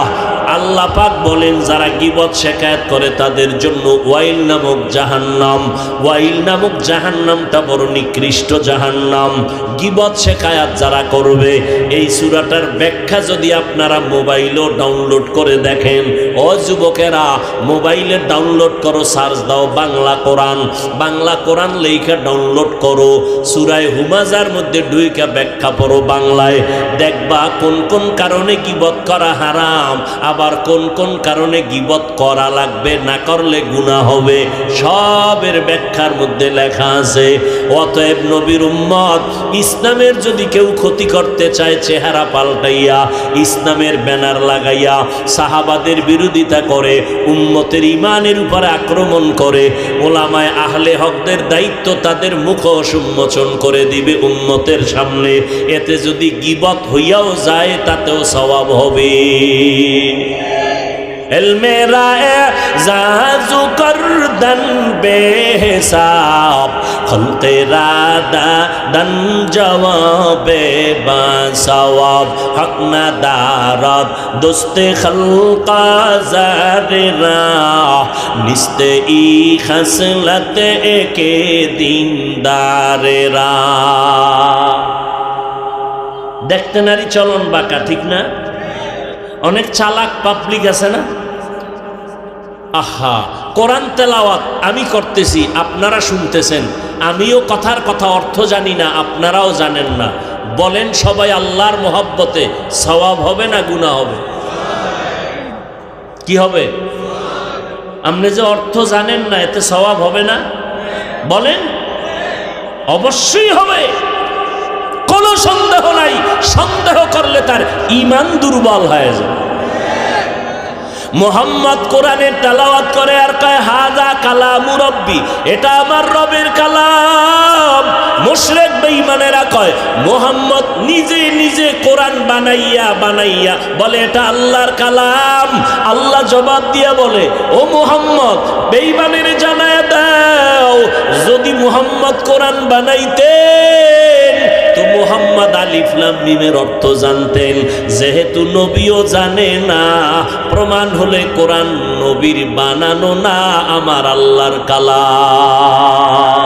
আল্লাহ পাক বলেন, যারা গীবত শিকায়ত করে তাদের জন্য ওয়াইল নামক জাহান্নাম। ওয়াইল নামক জাহান্নামটা বড় নিকৃষ্ট জাহান্নাম। গীবত শিকায়াত যারা করবে, এই সূরাটার ব্যাখ্যা যদি আপনারা মোবাইলেও ডাউনলোড করে দেখেন, ও যুবকেরা মোবাইলে ডাউনলোড করো, সার্চ দাও বাংলা কোরআন, বাংলা কোরআন লেখা ডাউনলোড করো, সূরা হুমাযার মধ্যে ঢুইকা ব্যাখ্যা পড়ো বাংলায়, দেখবা কোন কোন কারণে গীবত করা হারাম, আবার কোন কোন কারণে গীবত করা লাগবে, না করলে গুনাহ হবে, সবের ব্যাখ্যার মধ্যে লেখা আছে। অতএব নবীর উম্মত, ইসলামের যদি কেউ ক্ষতি করতে চায়, চেহারা পাল্টাইয়া ইসলামের ব্যানার লাগাইয়া সাহাবাদের বিরোধিতা করে, উম্মতের ঈমানের উপরে আক্রমণ করে, ওলামায়ে আহলে হকদের দায়িত্ব তাদের মুখ উন্মোচন করে দিবে উম্মতের সামনে। এতে যদি গীবত হইয়াও যায় তাতেও সওয়াব হবে। मेरा एजाज़ु करदन बेहिसाब खल्क़े रादन जवाबे बासवाब हक न दारद दोस्ते खल्क़ा ज़ारिरा निस्ते ई खसलत एके दीनदारेरा। দেখতে নারী চলন বাঁকা, ঠিক না? অনেক চালাক পাবলিক আছে না? আহা, কোরআন তেলাওয়াত আমি করতেছি, আপনারা শুনতেছেন, আমিও কথার কথা অর্থ জানি না, আপনারাও জানেন না। বলেন সবাই আল্লাহর মোহাব্বতে সওয়াব হবে না গুনাহ হবে? কি হবে? আপনি যে অর্থ জানেন না, এতে সওয়াব হবে না? বলেন। অবশ্যই হবে, কোনো সন্দেহ নাই। সন্দেহ করলে তার ঈমান দুর্বল হয়ে যায়। মুহাম্মদ কোরআনের তেলাওয়াত করে আর কয় হাযা কালামু রব্বি, এটা আমার রবের কালাম। মুশরিক বেঈমানেরা কয় মুহাম্মদ নিজে নিজে কোরআন বানাইয়া বানাইয়া বলে এটা আল্লাহর কালাম। আল্লাহ জবাব দিয়া বলে, ও মুহাম্মদ, বেঈমানের জানায়া দাও, যদি মুহাম্মদ কোরআন বানাইতেন তো মুহাম্মদ আলিফ লাম মিমের অর্থ জানতেন। যেহেতু নবীও জানে না, প্রমাণ হলে কোরআন নবীর বানানো না, আমার আল্লাহর কালাম।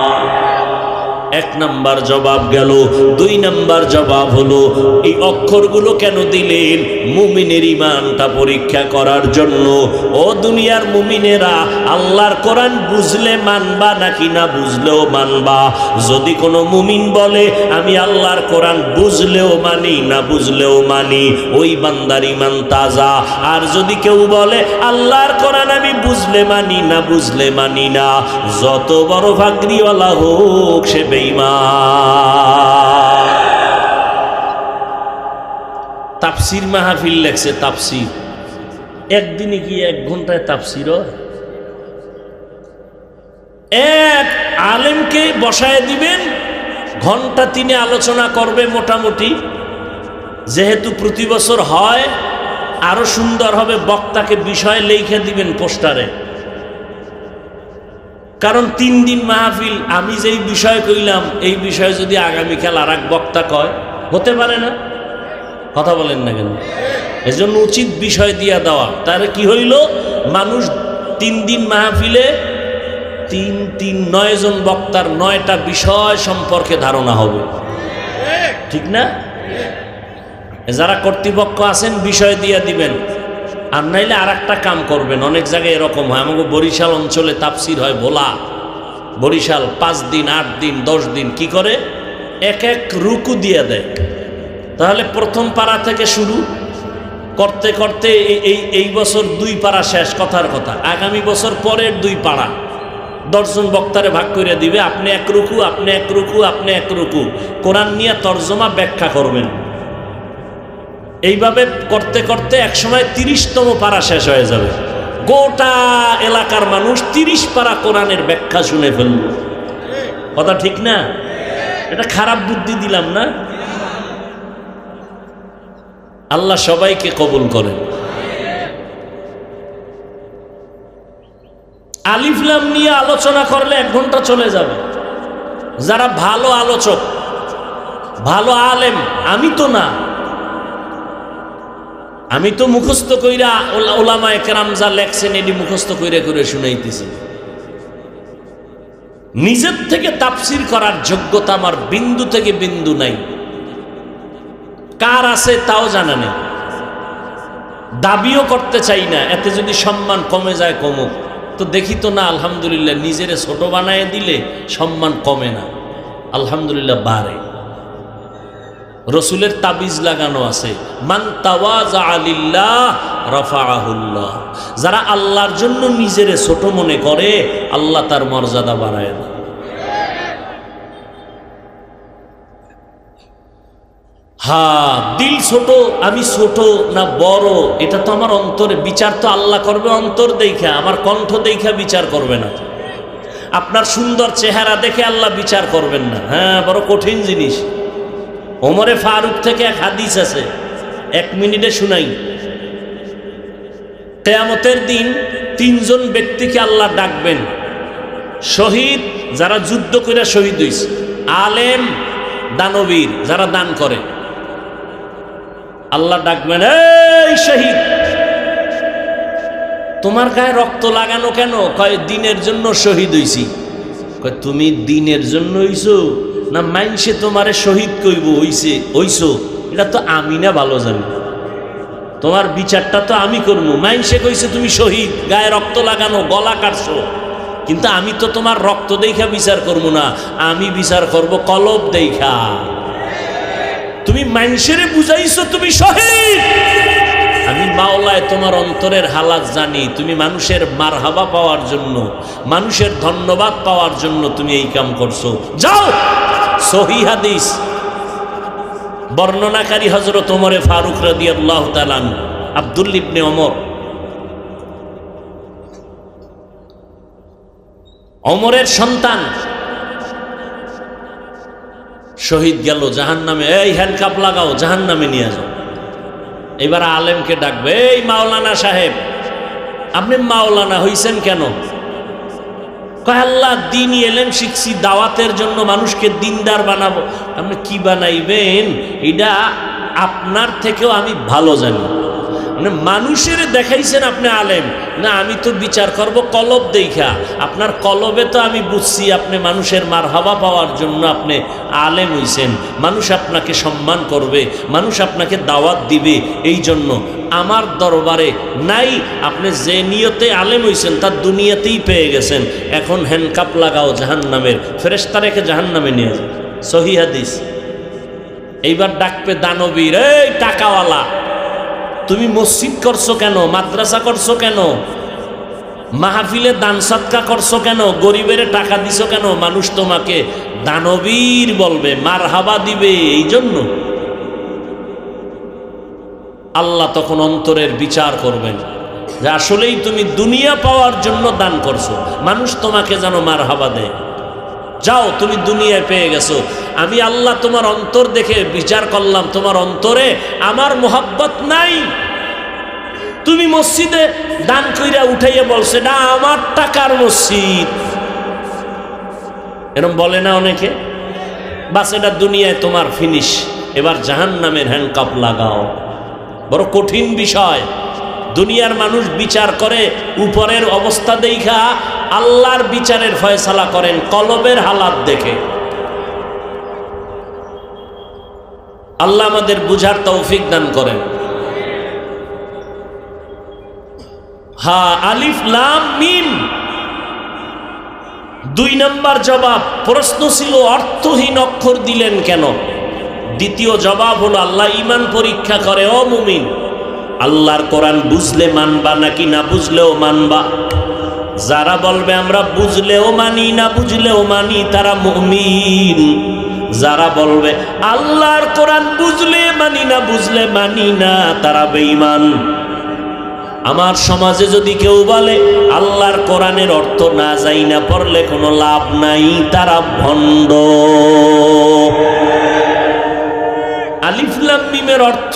এক নাম্বার জবাব গেল। দুই নাম্বার জবাব হলো, এই অক্ষরগুলো কেন দিলেন? মুমিনের ঈমানটা পরীক্ষা করার জন্য। ও দুনিয়ার মুমিনেরা, আল্লাহর কোরআন বুঝলে মানবা নাকি না বুঝলেও মানবা? যদি কোনো মুমিন বলে আমি আল্লাহর কোরআন বুঝলেও মানি না বুঝলেও মানি, ওই বান্দার ঈমান তাজা। আর যদি কেউ বলে আল্লাহর কোরআন আমি বুঝলে মানি না বুঝলে মানি না, যত বড় ভাগ্রিওয়ালা হোক সে বেঈমান। তাফসির মাহফিল লেখছে, তাফসির একদিনে কি 1 ঘন্টায় তাফসির? এক আলেমকে বসায় দিবেন, ঘন্টা 3 আলোচনা করবে মোটামুটি। যেহেতু প্রতি বছর হয়, আরো সুন্দর হবে, বক্তাকে বিষয় লিখে দিবেন পোস্টারে। কারণ 3 দিন মাহফিল, আমি যেই বিষয় কইলাম এই বিষয়ে যদি আগামীকাল আর এক বক্তা কয়, হতে পারে না? কথা বলেন না কেন? এজন্য উচিত বিষয় দিয়া দেওয়া। তাহলে কি হইল, মানুষ 3 দিন মাহফিলে 9 জন বক্তার 9টা বিষয় সম্পর্কে ধারণা হবে, ঠিক না? যারা কর্তৃপক্ষ আছেন বিষয় দিয়া দিবেন, আর নাইলে আর একটা কাম করবেন। অনেক জায়গায় এরকম হয়, আমাকে বরিশাল অঞ্চলে তাফসির হয়, ভোলা বরিশাল 5 দিন 8 দিন 10 দিন কি করে, এক এক রুকু দিয়ে দেয়। তাহলে প্রথম পারা থেকে শুরু করতে করতে এই বছর 2 পারা শেষ, কথার কথা। আগামী বছর পরের 2 পারা 10 জন বক্তারে ভাগ করে দিবে, আপনি 1 রুকু, আপনি 1 রুকু, আপনি 1 রুকু, কোরআন নিয়ে তর্জমা ব্যাখ্যা করবেন। এইভাবে করতে করতে একসময় 30তম পারা শেষ হয়ে যাবে। গোটা এলাকার মানুষ 30 পারা কোরআনের ব্যাখ্যা শুনে ফেলল। কথা ঠিক না? এটা খারাপ বুদ্ধি দিলাম না? আল্লাহ সবাইকে কবুল করেন। আলিফ লাম নিয়ে আলোচনা করলে 1 ঘন্টা চলে যাবে। যারা ভালো আলোচক, ভালো আলেম, আমি তো না, আমি তো মুখস্থ কইরা ওলামায়ে কেরাম যা লেখছেন এটি মুখস্থ কইরা করে শুনাইতেছি। নিজের থেকে তাফসির করার যোগ্যতা আমার বিন্দু থেকে বিন্দু নাই। কার আছে তাও জানা নেই, দাবিও করতে চাই না। এতে যদি সম্মান কমে যায় কমুক, তো দেখি তো না। আলহামদুলিল্লাহ, নিজেরে ছোট বানায় দিলে সম্মান কমে না, আলহামদুলিল্লাহ বাড়ে। রসুলের তাবিজ লাগানো আছে, মান তাওয়াজা লিল্লাহ রাফাআহুল্লাহ। যারা আল্লাহর জন্য নিজেরে ছোট মনে করে, আল্লাহ তার মর্যাদা বাড়ায় না। হ্যাঁ, দিল ছোট, আমি ছোট না বড়, এটা তো আমার অন্তরে বিচার তো আল্লাহ করবে অন্তর দেখা, আমার কণ্ঠ দেখা বিচার করবে না। আপনার সুন্দর চেহারা দেখে আল্লাহ বিচার করবেন না। হ্যাঁ, বড় কঠিন জিনিস। ওমরে ফারুক থেকে এক হাদিস আছে, 1 মিনিটে শুনাই। কিয়ামতের দিন তিনজন ব্যক্তিকে আল্লাহ ডাকবেন। শহীদ, যারা যুদ্ধ করে শহীদ হইছে, আলেম, দানবীর, যারা দান করে। আল্লাহ ডাকবেন, এই শহীদ, তোমার গায়ে রক্ত লাগানো কেন? কয় দিনের জন্য শহীদ হইছি। কয় তুমি দিনের জন্য হইছো না মাইনসে তোমারে শহীদ কইব হইছো? এটা তো আমি না ভালো জানি, তোমার বিচারটা তো আমি করবো। মাইনসে কইছে তুমি শহীদ, গায়ে রক্ত লাগানো, গলা কাটছো, কিন্তু আমি তো তোমার রক্ত দেখা বিচার করবো না, আমি বিচার করব কলব দেখা। তুমি মাইনসেরে বুঝাইছো তুমি শহীদ, আমি মাওলায় তোমার অন্তরের হালাত জানি। তুমি মানুষের মারহাবা পাওয়ার জন্য, মানুষের ধন্যবাদ পাওয়ার জন্য তুমি এই কাম করছো। যাও। সহিহ হাদিস, বর্ণনাকারী হযরত ওমরে ফারুক রাদিয়াল্লাহু তাআলা আনহু, আব্দুল্লাহ ইবনে ওমর। ওমরের সন্তান শহীদ গেল জাহান্নামে। এই হ্যান্ডকাপ লাগাও, জাহান্নামে নিয়ে যাও। এবার আলেমকে ডাকবে, এই মাওলানা সাহেব, আপনি মাওলানা হইছেন কেন? কয় আল্লাহ দ্বীনি এলেম শিখছি, দাওয়াতের জন্য মানুষকে দিনদার বানাবো। আপনি কি বানাইবেন এটা আপনার থেকেও আমি ভালো জানি। মানে মানুষের দেখাইছেন আপনি আলেম না, আমি তো বিচার করব কলব দেখা। আপনার কলবে তো আমি বুঝছি আপনি মানুষের মারহাবা পাওয়ার জন্য আপনি আলেম হইছেন। মানুষ আপনাকে সম্মান করবে, মানুষ আপনাকে দাওয়াত দিবে, এই জন্য আমার দরবারে নাই। আপনি যে নিয়তে আলেম হইছেন তার দুনিয়াতেই পেয়ে গেছেন। এখন হ্যান্ডকাপ লাগাও, জাহান্নামের ফেরেশতা রেখে জাহান্নামে নিয়ে যাও। সহিহ হাদিস। এইবার ডাকবে দানবীর, এই টাকাওয়ালা, তুমি মসজিদ করছো কেন? মাদ্রাসা করছো কেন? মাহফিলে দান সদকা করছো কেন? গরিবের টাকা দিছো কেন? মানুষ তোমাকে দানবীর বলবে, মারহাবা দিবে। এই জন্য আল্লাহ তখন অন্তরের বিচার করবেন যে আসলেই তুমি দুনিয়া পাওয়ার জন্য দান করছো, মানুষ তোমাকে যেন মারহাবা দেয়। যাও, তুমি দুনিয়ায় পেয়ে গেছো। আমি আল্লাহ তোমার অন্তর দেখে বিচার করলাম, তোমার অন্তরে আমার মোহাব্বত নাই। তুমি মসজিদে দান কইরা উঠাইয়া বলছে না আমার টাকার মসজিদ, এরকম বলে না অনেকে। বাস এটা দুনিয়ায় তোমার ফিনিশ। এবার জাহান্নামের হ্যান্ডকাপ লাগাও। বড় কঠিন বিষয়। দুনিয়ার মানুষ বিচার করে উপরের অবস্থা দেখা, আল্লাহর বিচারের ফয়সালা করেন কলবের হালাত দেখে। আল্লাহ আমাদের বুঝার তৌফিক দান করেন। আলিফ লাম মিম, 2 নম্বর জবাব। প্রশ্ন ছিল অর্থহীন অক্ষর দিলেন কেন? দ্বিতীয় জবাব হলো আল্লাহ ঈমান পরীক্ষা করে। ও মুমিন, আল্লাহর কোরআন বুঝলে মানবা নাকি না বুঝলেও মানবা? যারা বলবে আমরা বুঝলেও মানি না বুঝলেও মানি তারা মুমিন। যারা বলবে আল্লাহর কোরআন বুঝলে মানি না বুঝলে মানি না তারা বেঈমান। আমার সমাজে যদি কেউ বলে আল্লাহর কোরআনের অর্থ না যাই না পড়লে কোনো লাভ নাই, তারা ভণ্ড। আলিফ লাম মিমের অর্থ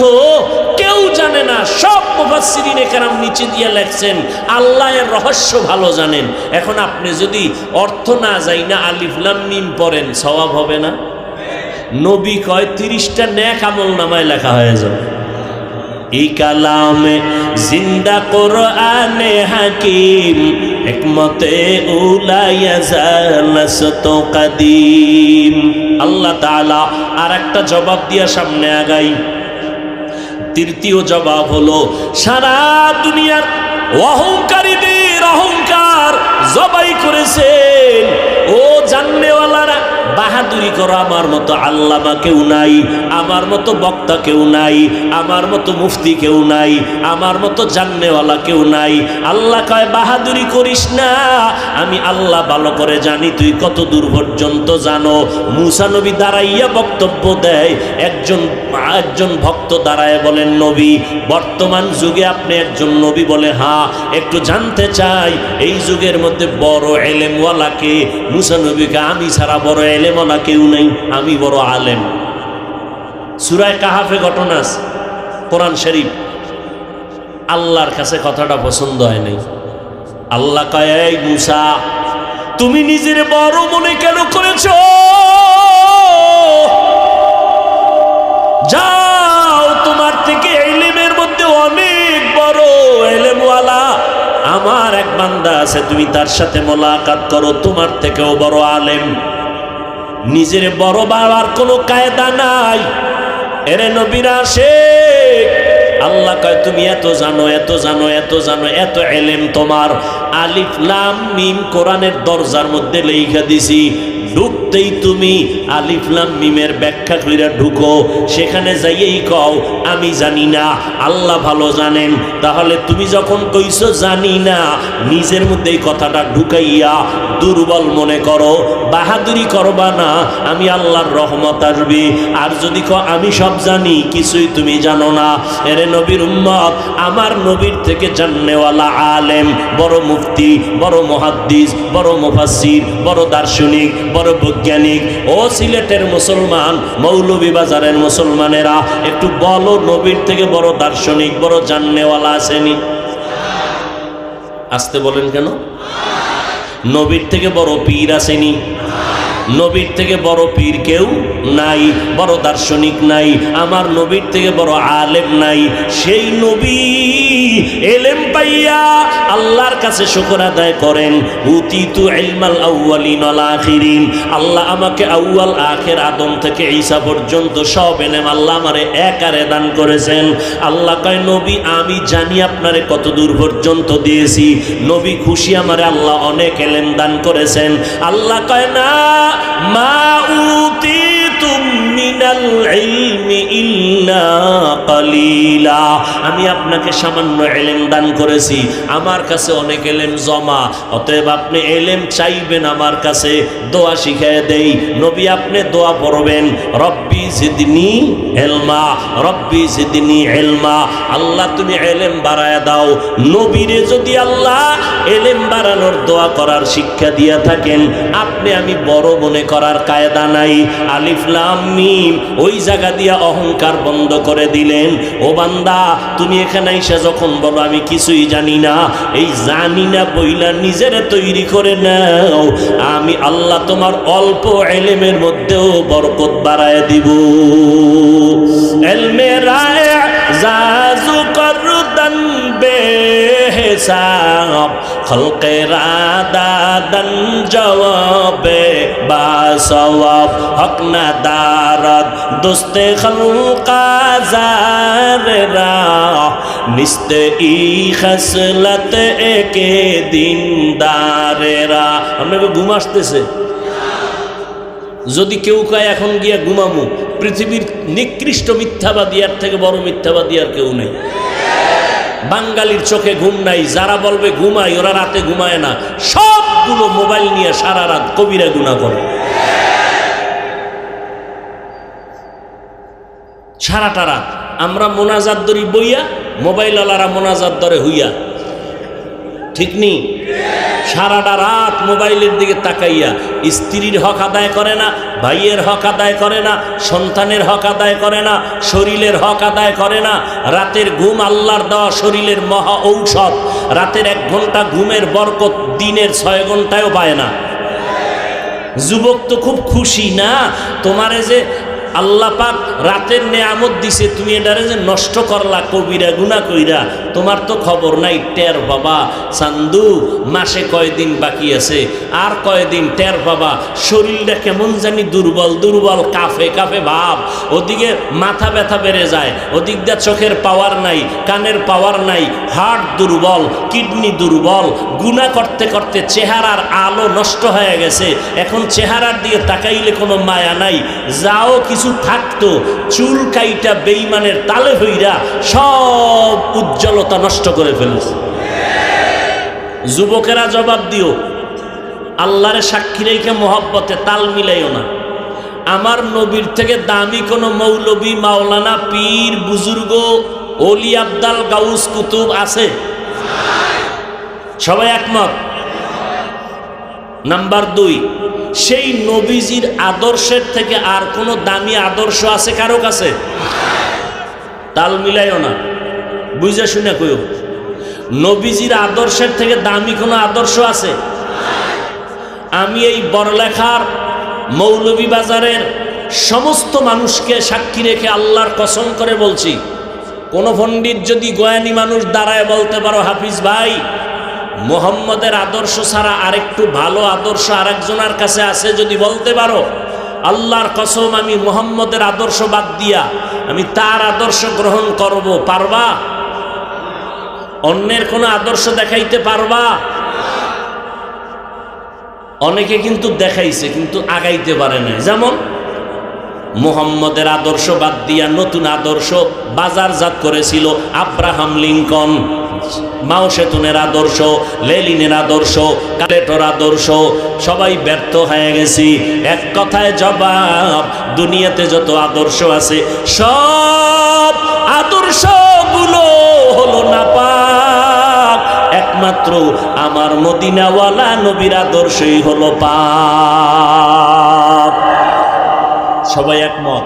কেউ জানে না, সব মুফাসসিরিনে কেরাম নিচে দিয়ে লেখছেন আল্লাহ এর রহস্য ভালো জানেন। এখন আপনি যদি অর্থ না যাই না আলিফ লাম মিম পড়েন, সওয়াব হবে না? নবী কয় 30টা নেক আমল নামায় লেখা হয়ে যাবে। এই কালামে জিন্দা কোরআনে হাকিম, হিকমতে উলাইয়া জালাসত কাদিম। আল্লাহ তাআলা আর একটা জবাব দিয়া সামনে আগাই। তৃতীয় জবাব হলো সারা দুনিয়ার অহংকারীদের অহংকার জবাই করেছেন। ও জাননেওয়ালারা, বাহাদুরি করো, আমার মতো আল্লামা কেউ নাই, আমার মতো বক্তা কেউ নাই, আমার মতো মুফতি কেউ নাই, আমার মতো জাননেওয়ালা কেউ নাই। আল্লাহ কয় বাহাদুরি করিস না, আমি আল্লাহ ভালো করে জানি তুই কত দূর পর্যন্ত জানো। মুসা নবী দাঁড়াইয়া বক্তব্য দেয়, একজন ভক্ত দাঁড়ায় বলেন নবী বর্তমান যুগে আপনি একজন নবী? বলে হ্যাঁ। একটু জানতে চাই এই যুগের মধ্যে বড় এলেমওয়ালা কে? মুসা নবীকে আমি ছাড়া বড় এলেমওয়ালা কেউ নেই, আমি বড় আলেম। সূরা কাহাফে ঘটনা আছে, কোরআন শরীফ। আল্লাহর কাছে কথাটা পছন্দ হয় নাই। আল্লাহ কয়, এই মূসা, তুমি নিজের বড় মনে কেন করেছো? যাও, তোমার থেকে ইলমের মধ্যে অনেক বড় ইলমওয়ালা আমার এক বান্দা আছে, তুমি তার সাথে মোলাকাত করো, তোমার থেকেও বড় আলেম। নিজের বড় বাবার কোনো কায়দা নাই। এরে নবীরা শেখ, আল্লাহ কয় তুমি এত জানো, এত জানো, এত জানো, এত ইলম তোমার। আলিফ লাম মিম কোরআনের দরজার মধ্যে লেখা দিছি, ঢুকতেই তুমি আলিফ লাম মিমের ব্যাখ্যা কইরা ঢুকো, সেখানে যাইয়েই কও আমি জানি না, আল্লাহ ভালো জানেন। তাহলে তুমি যখন কইছো জানি না, নিজের মধ্যে এই কথাটা ঢুকাইয়া দুর্বল মনে করো, বাহাদুরি করবা না, আমি আল্লাহর রহমত আসবে। আর যদি কও আমি সব জানি, কিছুই তুমি জানো না। এরে নবীর উম্মত, আমার নবীর থেকে জাননেওয়ালা আলেম, বড় মুফতি, বড় মুহাদ্দিস, বড় মুফাসসির, বড় দার্শনিক, বড় বৈজ্ঞানিক। ও সিলেটের মুসলমান, মৌলভীবাজারের মুসলমানেরা, একটু বলো নবীর থেকে বড় দার্শনিক, বড় জাননেওয়ালা আসেনি? আসতে বলেন কেন? নবীর থেকে বড় পীর আসেনি? নবীর থেকে বড় পীর কেউ নাই, বড় দার্শনিক নাই, আমার নবীর থেকে বড় আলেম নাই। সেই নবী ইলম পাইয়া আল্লাহর কাছে শুকর আদায় করেন, উতিতু ইলমাল আউয়ালিন ওয়াল আখিরিন। আল্লাহ আমাকে আউয়াল আখির আদম থেকে ঈসা পর্যন্ত সব ইলম আল্লাহ আমারে একারে দান করেছেন। আল্লাহ কয় নবী আমি জানি আপনারে কত দূর পর্যন্ত দিয়েছি। নবী খুশি, আমারে আল্লাহ অনেক ইলম দান করেছেন। আল্লাহ কয় না, মা উতিতুম মিনাল ইলমি ইল্লা কালিলা, আমি আপনাকে সামান্য ইলম দান করেছি, আমার কাছে অনেক ইলম জমা। অতএব আপনি ইলম চাইবেন আমার কাছে, দোয়া শিখায় দেই। নবী আপনি দোয়া পড়বেন, রব্বি জিদনি ইলমা, রব্বি জিদনি ইলমা। আল্লাহ তুমি ইলম বাড়ায় দাও। নবীরে যদি আল্লাহ ইলম বাড়ানোর দোয়া করার শিক্ষা দিয়া থাকেন, আপনি আমি বড় মনে করার কায়দা নাই। আলিফ লাম মিম ওই জায়গা দিয়া অহংকার বন্ধ করে দিলেন। ও বান্দা, তুমি এখানে এসে যখন বলো আমি কিছুই জানি না, এই জানি না বইলা নিজেরে তৈরি করে নাও, আমি আল্লাহ তোমার অল্প ইলমের মধ্যেও বরকত বাড়ায় দিব। ইলমে রায় জাজু করদান বেহিসাব, খলকে রাদাদান জওয়াবে বাসওয়াব, হক না দারদ দোস্তে খলকা জাররা, নিস্তে ই খসলত একে দিনদারেরা। আপনাকে ঘুম আসতেছে? যদি কেউ কয় এখন গিয়া ঘুমামু, পৃথিবীর নিকৃষ্ট মিথ্যাবাদী আর থেকে বড় মিথ্যাবাদী আর কেউ নেই। বাঙালির চোখে ঘুম নাই, যারা বলবে ঘুমাই, ওরা রাতে ঘুমায় না, সবগুলো মোবাইল নিয়ে সারা রাত কবিরা গুনাহ করে। সারাটা রাত আমরা মোনাজাত ধরি বইয়া, মোবাইলওয়ালারা মোনাজাত ধরে হইয়া, ঠিক নেই? সারাটা রাত মোবাইলের দিকে তাকাইয়া স্ত্রীর হক আদায় করে না, ভাইয়ের হক আদায় করে না, সন্তানের হক আদায় করে না, শরীরের হক আদায় করে না। রাতের ঘুম আল্লাহর দেওয়া শরীরের মহা ঔষধ। রাতের 1 ঘন্টা ঘুমের বরকত দিনের 6 ঘন্টায়ও পায় না। যুবক তো খুব খুশি না, তোমারে যে আল্লাহ পাক রাতের নেয়ামত দিছে, তুমি এটারে যে নষ্ট করলা কবিরা গুনাহ কইরা, তোমার তো খবর নাই। টের বাবা চান্দু, মাসে কয়দিন বাকি আছে, আর কয়দিন টের বাবা শরীরটা কেমন জানি দুর্বল দুর্বল, কাফে কাফে ভাব। ওদিকে মাথা ব্যথা বেড়ে যায়, ওদিক দিয়ে চোখের পাওয়ার নাই, কানের পাওয়ার নাই, হার্ট দুর্বল, কিডনি দুর্বল। গুনাহ করতে করতে চেহারার আলো নষ্ট হয়ে গেছে। এখন চেহারার দিকে তাকাইলে কোনো মায়া নাই। যাও কিছু থাকতো, চুল কাইটা বেঈমানের তালে হইরা সব উজ্জ্বলতা নষ্ট করে ফেলেছে। যুবকেরা জবাব দিও, আল্লাহরে সাক্ষী রেখে মহব্বতে তাল মিলাইও না। আমার নবীর থেকে দামি কোন মৌলবী, মাওলানা, পীর, বুজুর্গ, ওলি, আবদাল, গাউস, কুতুব আছে? সবাই একমত? নাম্বার 2, সেই নবীজির আদর্শের থেকে আর কোনো দামি আদর্শ আছে কারো কাছে? তাল মিলাইও না, বুঝা শুনে কইও। নবীজির আদর্শের থেকে দামি কোনো আদর্শ আছে? আমি এই বড়লেখার মৌলভীবাজারের সমস্ত মানুষকে সাক্ষী রেখে আল্লাহর কসম করে বলছি, কোন পণ্ডিত যদি জ্ঞানী মানুষ দাঁড়ায় বলতে পারো হাফিজ ভাই মুহাম্মদের আদর্শ ছাড়া আরেকটু ভালো আদর্শ আরেকজনের কাছে আছে, যদি বলতে পারো, আল্লাহর কসম আমি মুহাম্মদের আদর্শ বাদ দিয়া আমি তার আদর্শ গ্রহণ করব। পারবা? অন্যের কোনো আদর্শ দেখাইতে পারবা? অনেকে কিন্তু দেখাইছে কিন্তু আগাইতে পারে না। যেমন মুহাম্মদের আদর্শ বাদ দিয়া নতুন আদর্শ বাজারজাত করেছিল আব্রাহাম লিঙ্কন, মাও সেতুনের আদর্শ, লেনিনের আদর্শ, প্লেটোর আদর্শ, সবাই ব্যর্থ হয়ে গেছি। এক কথায় জবাব, দুনিয়াতে যত আদর্শ আছে সব আদর্শগুলো হলো নাপাক, একমাত্র আমার মদিনাওয়ালা নবীর আদর্শই হলো পাক। সবাই একমত?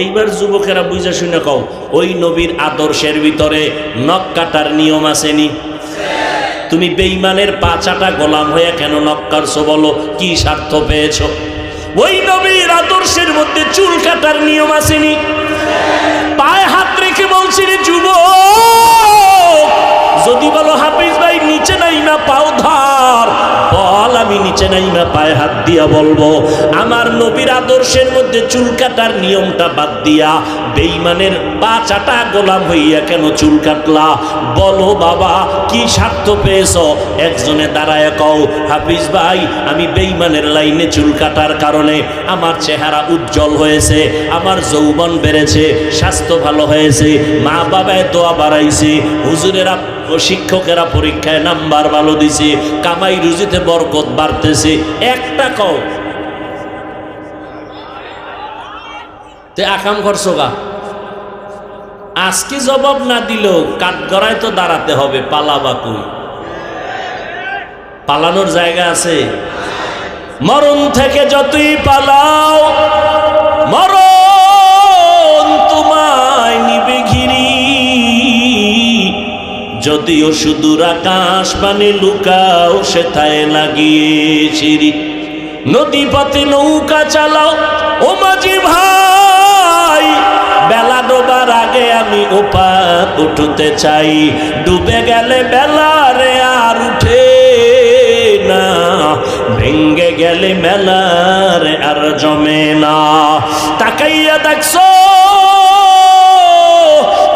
এইবার যুবকেরা বুঝে শুনে কও, ওই নবীর আদর্শের ভিতরে নখ কাটার নিয়ম আসেনি? তুমি বেঈমানের পাঁচাটা গোলাম হয়ে কেন নখ কাটছো বলো? কি স্বার্থ পেয়েছো? ওই নবীর আদর্শের মধ্যে চুল কাটার নিয়ম আসেনি? পায়ে হাত রেখে বলছি রে যুবক, যদি বলো হাফিজ ভাই নিচে নাই না পাও ধর, বল আমি নিচে নাই না পায়ে হাত দিয়া বলবো। আমার নবীর আদর্শের মধ্যে চুল কাটার নিয়মটা বাদ দিয়া বেঈমানের পাঁচাটা গোলাম হইয়া কেন চুল কাটলা? বলো বাবা, কি স্বার্থ পেয়েছ? একজনে দাঁড়ায় কও, হাফিজ ভাই আমি বেঈমানের লাইনে চুল কাটার কারণে আমার চেহারা উজ্জ্বল হয়েছে, আমার যৌবন বেড়েছে, স্বাস্থ্য ভালো হয়েছে, মা বাবায় দোয়া বাড়াইছে, হুজুরেরা ও শিক্ষকেরা পরীক্ষায় নাম্বার ভালো দিছে, কামাই রুজিতে বরকত বাড়তেছে। একটা কও তে আকাম করছো গা? আজকে জবাব না দিলেও কাঠগড়ায় তো দাঁড়াতে হবে। পালাবা কই? পালানোর জায়গা আছে? মরণ থেকে যতই পালাও মরণ তোমায় নিবে ঘিরি, যদিও সুদূর আকাশ পানে লুকাও সেথায় লাগিয়ে সিঁড়ি। নদী পথে নৌকা চালাও ও মাঝি ভাই, বেলা ডোবার আগে আমি ওপার উঠতে চাই, ডুবে গেলে বেলা রে আর উঠে না, ভেঙ্গে গেলে মেলা রে আর জমে না। তাকাইয়া দেখছো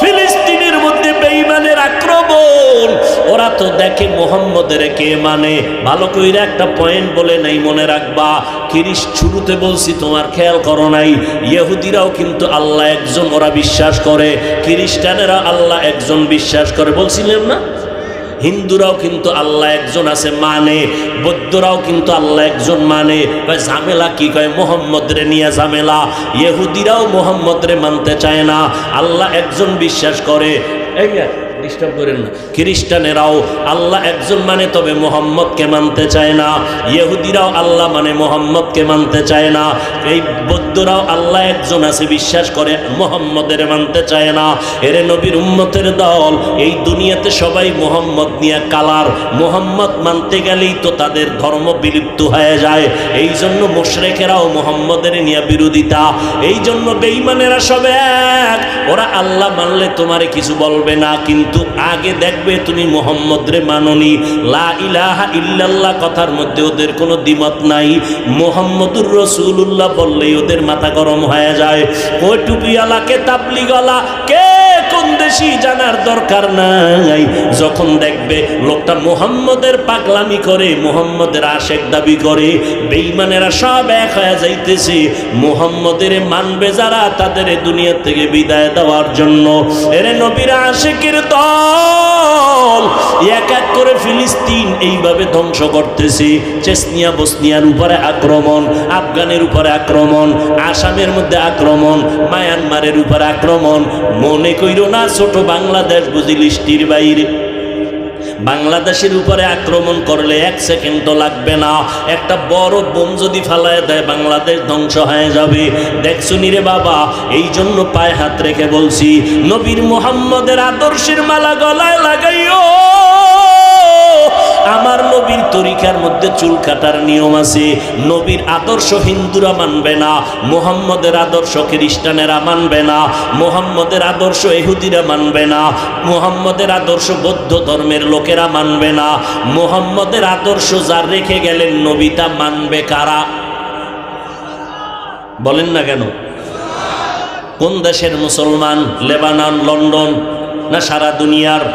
ফিলিস্তিনের মধ্যে বেঈমানের আক্রমণ, ওরা তো দেখে মুহাম্মদের কে মানে। ভালো কইরা একটা পয়েন্ট বলে নাই, মনে রাখবা। শুরুতে বলছি তোমার খেয়াল করো নাই, ইহুদিরাও কিন্তু আল্লাহ একজন ওরা বিশ্বাস করে, খ্রিস্টানেরা আল্লাহ একজন বিশ্বাস করে, বলছিলাম না? হিন্দুরাও কিন্তু আল্লাহ একজন আছে মানে, বৌদ্ধরাও কিন্তু আল্লাহ একজন মানে। ঝামেলা কি কয়? মোহাম্মদ রে নিয়ে ঝামেলা। ইহুদিরাও মোহাম্মদ রে মানতে চায় না, আল্লাহ একজন বিশ্বাস করে। এই ডিস্টার্ব করেন না। খ্রিস্টানেরাও আল্লাহ একজন মানে, তবে মোহাম্মদকে মানতে চায় না। ইহুদিরাও আল্লাহ মানে মোহাম্মদকে মানতে চায় না। এই বৌদ্ধরাও আল্লাহ একজন আছে বিশ্বাস করে, মোহাম্মদের মানতে চায় না। এরে নবীর উম্মতের দল, এই দুনিয়াতে সবাই মোহাম্মদ নিয়ে কালার। মোহাম্মদ মানতে গেলেই তো তাদের ধর্ম বিলুপ্ত হয়ে যায়। এই জন্য মুশরিকেরাও মোহাম্মদের নিয়ে বিরোধিতা। এই জন্য বেঈমানেরা সব এক, ওরা আল্লাহ মানলে তোমারে কিছু বলবে না, কিন্তু আগে দেখবে তুমি মুহাম্মদ রে মাননি। লা ইলাহা ইল্লাল্লাহ কথার মধ্যে ওদের কোনো দ্বিমত নাই, মুহাম্মদুর রাসূলুল্লাহ বললেই ওদের মাথা গরম হয়ে যায়। ওই টুপিওয়ালাকে তাবলিগওয়ালা কে কোন দেশি জানার দরকার নাই। যখন দেখবে লোকটা মুহাম্মদের পাগলামি করে, মুহাম্মদের আশেক দাবি করে, বেঈমানেরা সব এক হয়ে যাইতেছে। মুহাম্মদের মানবে যারা, তাদের দুনিয়া থেকে বিদায় দেওয়ার জন্য এরে নবীর আশেকের দল এক এক করে ফিলিস্তিন এইভাবে ধ্বংস করতেছে। চেচনিয়া বসনিয়ার উপরে আক্রমণ, আফগানের উপরে আক্রমণ, আসামের মধ্যে আক্রমণ, মায়ানমারের উপরে আক্রমণ। মনে কইরো না ছোট বাংলাদেশ বুঝি লিস্টির বাইরে। বাংলাদেশের উপরে আক্রমণ করলে 1 সেকেন্ডও লাগবে না, একটা বড় বোম যদি ফালায় দেয় বাংলাদেশ ধ্বংস হয়ে যাবে। দেখছো নি রে বাবা, এই জন্য পায়ে হাত রেখে বলছি, নবীর মুহাম্মদের আদর্শের মালা গলায় লাগাইও। আমার নবীর তরিকার মধ্যে চুল কাটার নিয়ম আছে, নবীর আদর্শ হিন্দুরা মানবে না, মুহাম্মদের আদর্শ খ্রিস্টানেরা মানবে না, মুহাম্মদের আদর্শ ইহুদিরা মানবে না, মুহাম্মদের আদর্শ বৌদ্ধ ধর্মের লোকেরা মানবে না। মুহাম্মদের আদর্শ যার রেখে গেলেন নবীটা মানবে কারা? বলেন না কেন? কোন দেশের মুসলমান? লেবানন, লন্ডন, না সারা দুনিয়ার?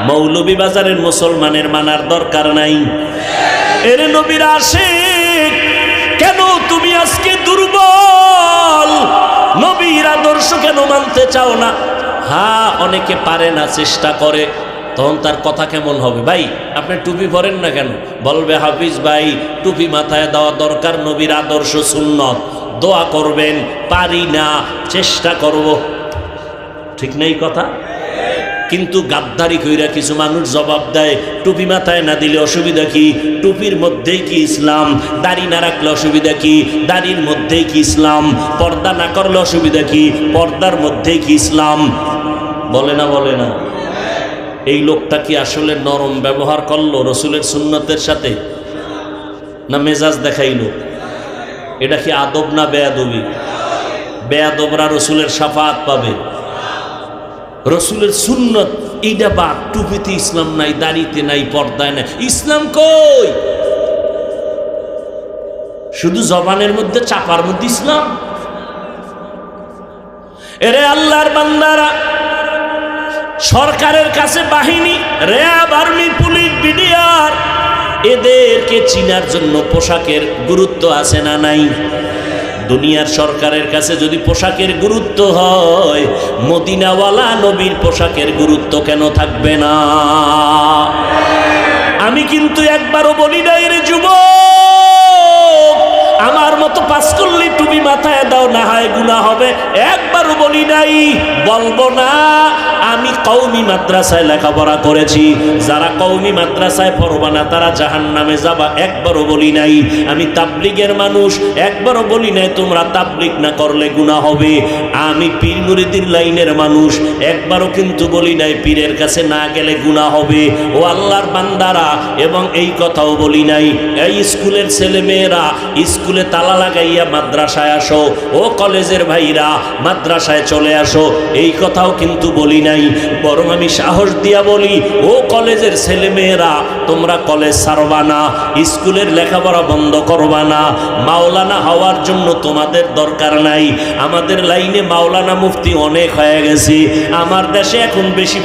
মৌলভীবাজারের মুসলমানের মানার দরকার নাই। এর নবীর আশিক, কেন তুমি আজকে দুর্বল? নবীর আদর্শ কেন মানতে চাও না? হ্যাঁ, অনেকে পারে না, চেষ্টা করে, তখন তার কথা কেমন হবে? ভাই আপনি টুপি পরেন না কেন? বলবে হাফিজ ভাই টুপি মাথায় দেওয়া দরকার, নবীর আদর্শ সুন্নত, দোয়া করবেন, পারি না, চেষ্টা করব। ঠিক নেই কথা? কিন্তু গাদ্দারি কইরা কিছু মানুষ জবাব দেয়, টুপি মাথায় না দিলে অসুবিধা কি? টুপির মধ্যেই কি ইসলাম? দাড়ি না রাখলে অসুবিধা কি? দাড়ির মধ্যেই কি ইসলাম? পর্দা না করলে অসুবিধা কি? পর্দার মধ্যেই কি ইসলাম? বলে না, বলে না? এই লোকটা কি আসলে নরম ব্যবহার করলো রসুলের সুন্নতের সাথে, না মেজাজ দেখাইল? এটা কি আদব না বেয়াদবি? বেয়াদবরা রসুলের শাফাত পাবে। রসুলের সুন্নত এইটা বাদ, টুপিতে ইসলাম নাই, দাড়িতে নাই, পর্দায় নাই, ইসলাম কই? শুধু জবানের মধ্যে, চাপার মধ্যে ইসলাম। এরে আল্লাহর বান্দারা, সরকারের কাছে বাহিনী, র্যাব, আর্মি, পুলিশ, বিডিআর, এদেরকে চিনার জন্য পোশাকের গুরুত্ব আছে না নাই? দুনিয়ার সরকারের কাছে যদি পোশাকের গুরুত্ব হয়, মদিনাওয়ালা নবীর পোশাকের গুরুত্ব কেন থাকবে না? আমি কিন্তু একবারও বলি নাই রে যুবক, আমার মতো পাস করলে টুপি মাথায় দাও, না হয় গুনাহ হবে, একবারও বলি নাই, বলবো না। আমি কওমি মাদ্রাসায় লেখাপড়া করেছি, যারা কওমি মাদ্রাসায় পড়বা না তারা জাহান্নামে যাবা, একবারও বলি নাই। আমি তাবলিগের মানুষ, একবারও বলি নাই তোমরা তাবলিগ না করলে গুনাহ হবে। আমি পীর মুরিদির লাইনের মানুষ, একবারও কিন্তু বলি নাই পীরের কাছে না গেলে গুনাহ হবে। ও আল্লাহর বান্দারা, এবং এই কথাও বলি নাই এই স্কুলের ছেলে মেয়েরা স্কুলে তালা লাগাইয়া মাদ্রাসায় আসো, ও কলেজের ভাইরা মাদ্রাসায় চলে আসো, এই কথাও কিন্তু বলি নাই। বরং আমি সাহস দিয়া বলি, ও কলেজের ছেলে মেয়েরা তোমরা কলেজ ছাড়বা না, স্কুলের লেখাপড়া বন্ধ করবা না। মাওলানা হওয়ার জন্য তোমাদের দরকার নাই, আমাদের লাইনে মাওলানা মুফতি অনেক হয়ে গেছে। আমার দেশে এখন বেশি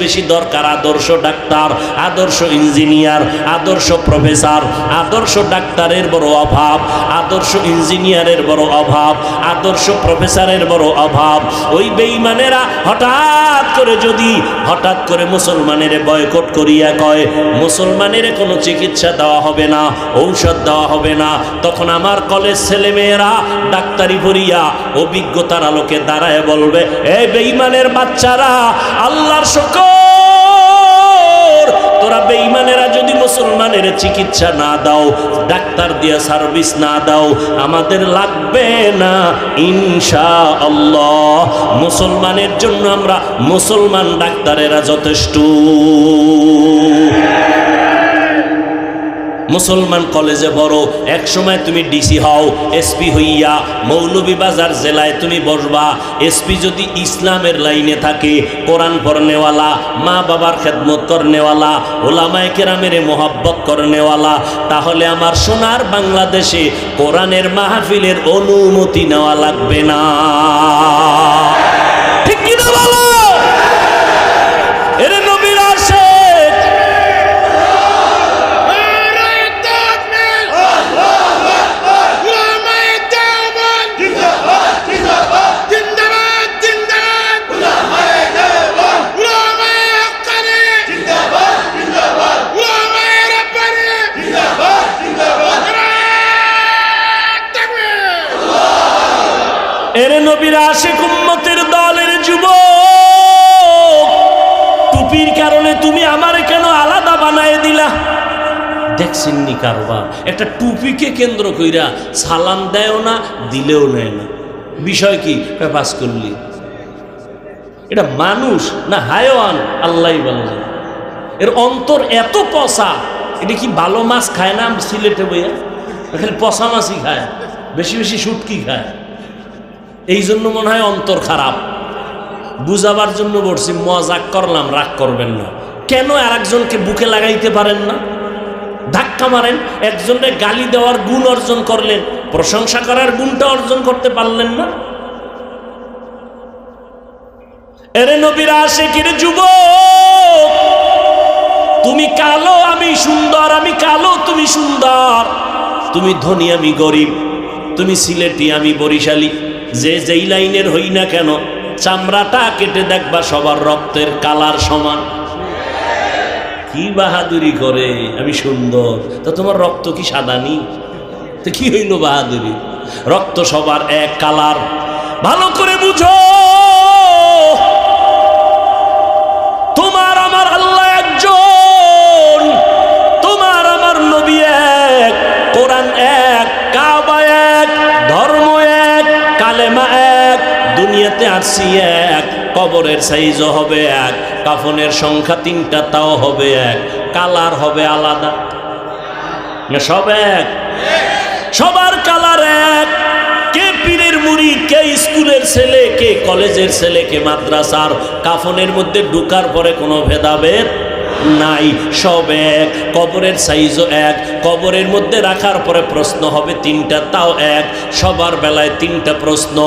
বেশি দরকার আদর্শ ডাক্তার, আদর্শ ইঞ্জিনিয়ার, আদর্শ প্রফেসর। আদর্শ ডাক্তারের বড় অভাব, আদর্শ ইঞ্জিনিয়ারের বড় অভাব, আদর্শ প্রফেসরের বড় অভাব। ওই বেঈমানেরা হঠাৎ করে মুসলমানের বয়কট করিয়া কয় মুসলমানের কোনো চিকিৎসা দেওয়া হবে না, ঔষধ দেওয়া হবে না। তখন আমার কলেজ ছেলে মেয়েরা ডাক্তারি পড়িয়া অভিজ্ঞতার আলোকে দাঁড়ায় বলবে, এই বেঈমানের বাচ্চারা, আল্লাহর শুকর, তোরা বেঈমানেরা যদি মুসলমানের চিকিৎসা না দাও, ডাক্তার দিয়া সার্ভিস না দাও, আমাদের লাগবে না ইনশাআল্লাহ। মুসলমানের জন্য আমরা মুসলমান ডাক্তারেরা যথেষ্ট। মুসলমান কলেজে পড়ো, এক সময় তুমি ডিসি হও, এসপি হইয়া মৌলভীবাজার জেলায় তুমি বসবা। এসপি যদি ইসলামের লাইনে থাকে, কোরআন পড়নেওয়ালা, মা বাবার খেদমত করনেওয়ালা, ওলামায়ে কেরামের মোহাব্বত করনেওয়ালা, তাহলে আমার সোনার বাংলাদেশে কোরআনের মাহফিলের অনুমতি নেওয়া লাগবে না। ঠিক কিনা বলো? এর নবীর আশিক, এর নবীর আশিক উম্মতের দলের যুবক, টুপির কারণে তুমি আমারে কেন আলাদা বানায় দিলা? দেখছেননি কারবার, একটা টুপিকে কেন্দ্র কইরা সালাম দেও না, দিলেও নেয় না। বিষয় কি? পাস করলি। এটা মানুষ না হায়ওয়ান? আল্লাহ বলেন। এর অন্তর এত পচা। এটা কি ভালো মাছ খায় না সিলেটে বইয়া? খালি পচা মাছই খায়, বেশি বেশি শুটকি খায়। এই জন্য মনে হয় অন্তর খারাপ। বুঝাবার জন্য বলছি, মজাক করলাম, রাগ করবেন না। কেন আর একজনকে বুকে লাগাইতে পারেন না? ধাক্কা মারেন, একজনের গালি দেওয়ার গুণ অর্জন করলেন, প্রশংসা করার গুণটা অর্জন করতে পারলেন না? এরে নবীর আশিকের যুবক, তুমি কালো আমি সুন্দর, আমি কালো তুমি সুন্দর, তুমি ধনী আমি গরিব, তুমি সিলেটি আমি বরিশালী, যে যেই লাইনের হই না কেন, চামড়াটা কেটে দেখবা সবার রক্তের কালার সমান। কি বাহাদুরি করে, আমি সুন্দর, তা তোমার রক্ত কি সাদা নি? তো কি হইল বাহাদুরি? রক্ত সবার এক কালার। ভালো করে বুঝো, তোমার আমার আল্লাহ একজন, তোমার আমার নবী এক, কোরআন এক, কাবা এক, ধর্ম এক, কালেমা এক, দুনিয়াতে আসছি এক, কবরের সাইজও হবে এক, কাফনের সংখ্যা 3টা তাও হবে এক, কালার হবে আলাদা না? সব এক, সবার কালার এক। কে পীরের মুরিদ, কে স্কুলের ছেলে, কে কলেজের ছেলে, কে মাদ্রাসার, কাফনের মধ্যে ঢুকার পরে কোনো ভেদাভেদ নাই, সব এক। কবরের সাইজও এক, কবরের মধ্যে রাখার পরে প্রশ্ন হবে 3টা তাও এক, সবার বেলায় 3টা প্রশ্ন।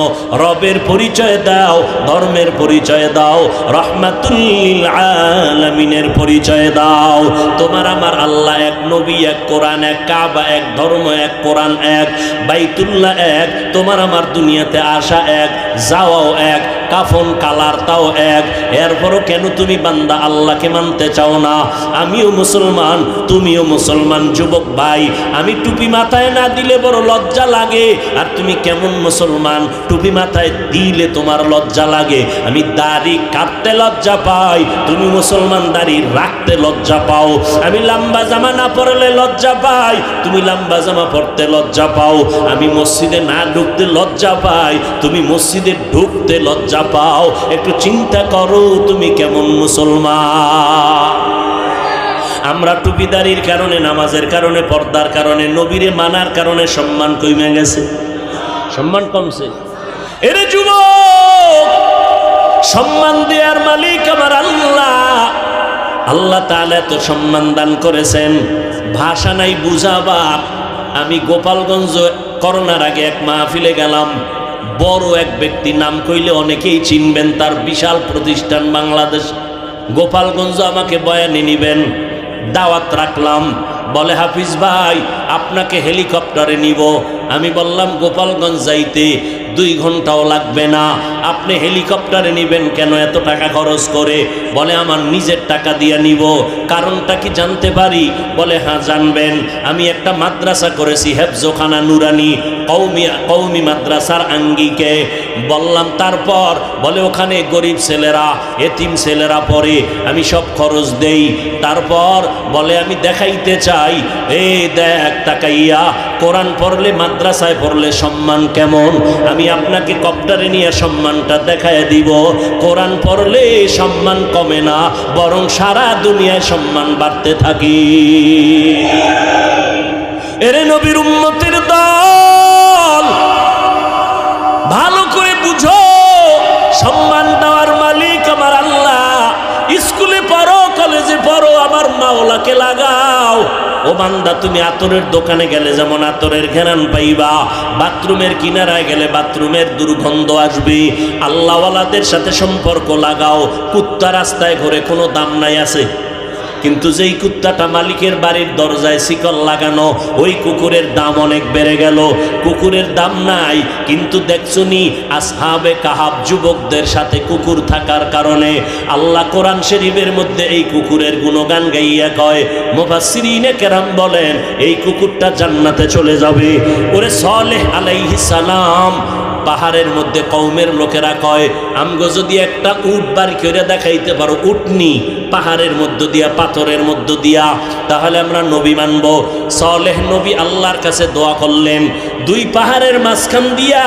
রবের পরিচয় দাও, ধর্মের পরিচয় দাও, রহমাতুল লিল আলামিনের পরিচয় দাও। তোমার আমার আল্লাহ এক, নবী এক, কোরআন এক, কাবা এক, ধর্ম এক, কোরআন এক, বাইতুল্লাহ এক, তোমার আমার দুনিয়াতে আসা এক, যাওয়াও এক, কাফন কালার তাও এক। এরপরও কেন তুমি বান্দা আল্লাহকে মানতে চাও না? আমিও মুসলমান, তুমিও মুসলমান। যুবক ভাই, আমি টুপি মাথায় না দিলে বড় লজ্জা লাগে, আর তুমি কেমন মুসলমান? টুপি মাথায় দিলে তোমার লজ্জা লাগে। আমি দাড়ি কাটতে লজ্জা পাই, তুমি মুসলমান দাড়ি রাখতে লজ্জা পাও। আমি লম্বা জামা না পরলে লজ্জা পাই, তুমি লম্বা জামা পরতে লজ্জা পাও। আমি মসজিদে না ঢুকতে লজ্জা পাই, তুমি মসজিদে ঢুকতে লজ্জা পাও। একটু চিন্তা করো, তুমি কেমন মুসলমান? আমরা টুপিদারির কারণে, নামাজের কারণে, পর্দার কারণে, নবীরে মানার কারণে সম্মান কমে গেছে, সম্মান কমছে। এরে যুবক, সম্মান দেওয়ার মালিক আমার আল্লাহ। আল্লাহ তাআলা তো সম্মান দান করেছেন, ভাষা নাই বুঝাবার। আমি গোপালগঞ্জ করোনার আগে এক মাহফিলে গেলাম, বড় এক ব্যক্তি, নাম কইলে অনেকেই চিনবেন, তার বিশাল প্রতিষ্ঠান বাংলাদেশ। গোপালগঞ্জ আমাকে বয়ানে নিবেন, দাওয়াত রাখলাম। বলে, হাফিজ ভাই আপনাকে হেলিকপ্টারে নিব। আমি বললাম, গোপালগঞ্জ যাইতে 2 ঘন্টাও লাগবে না, আপনি হেলিকপ্টারে নিবেন কেন এত টাকা খরচ করে? বলে, আমার নিজের টাকা দিয়ে নিব। কারণটা কি জানতে পারি? বলে, হ্যাঁ জানবেন। আমি একটা মাদ্রাসা করেছি, হেফজোখানা নুরানি, কওমি মাদ্রাসার আঙ্গিকে। বললাম, তারপর? বলে, ওখানে গরিব ছেলেরা, এতিম ছেলেরা পড়ে, আমি সব খরচ দেই। তারপর বলে, আমি দেখাইতে চাই, এই দেখ তাকাইয়া, কোরআন পড়লে, মাদ্রাসায় পড়লে সম্মান কেমন, আমি আপনাকে কপ্টারে নিয়ে সম্মানটা দেখায় দিব। কোরআন পড়লে সম্মান কমে না, বরং সারা দুনিয়ায় সম্মান বাড়তে থাকি। এরে নবীর উম্মতের দল, ভালো করে বুঝো, সম্মান দেওয়ার মালিক আমার আল্লাহ। স্কুলে পড়ো, কলেজে পড়ো, আমার মাওলাকে লাগাও। ও বান্দা, তুমি আতরের দোকানে গেলে যেমন আতরের ঘ্রাণ পাইবা, বাথরুমের কিনারায় গেলে বাথরুমের দুর্গন্ধ আসবে। আল্লাহওয়ালাদের সাথে সম্পর্ক লাগাও। কুত্তা রাস্তায় ঘুরে কোনো দাম নাই আছে, কিন্তু যেই কুত্তাটা মালিকের বাড়ির দরজায় শিকল লাগানো, ওই কুকুরের দাম অনেক বেড়ে গেল। কুকুরের দাম নাই, কিন্তু দেখছনি আসহাবে কাহাব যুবকদের সাথে কুকুর থাকার কারণে আল্লাহ কোরআন শরীফের মধ্যে এই কুকুরের গুণগান গাইয়া কয়। মুফাসসিরিনে কেরাম বলেন, এই কুকুরটা জান্নাতে চলে যাবে। ওরে সালেহ আলাইহিস সালাম পাহাড়ের মধ্যে কওমের লোকেরা কয়, আমগো যদি একটা উট বাড়ি করে দেখাইতে পারো, উটনি পাহাড়ের মধ্য দিয়া, পাথরের মধ্য দিয়া, তাহলে আমরা নবী মানব। সালেহ নবী আল্লাহর কাছে দোয়া করলেন, দুই পাহাড়ের মাঝখান দিয়া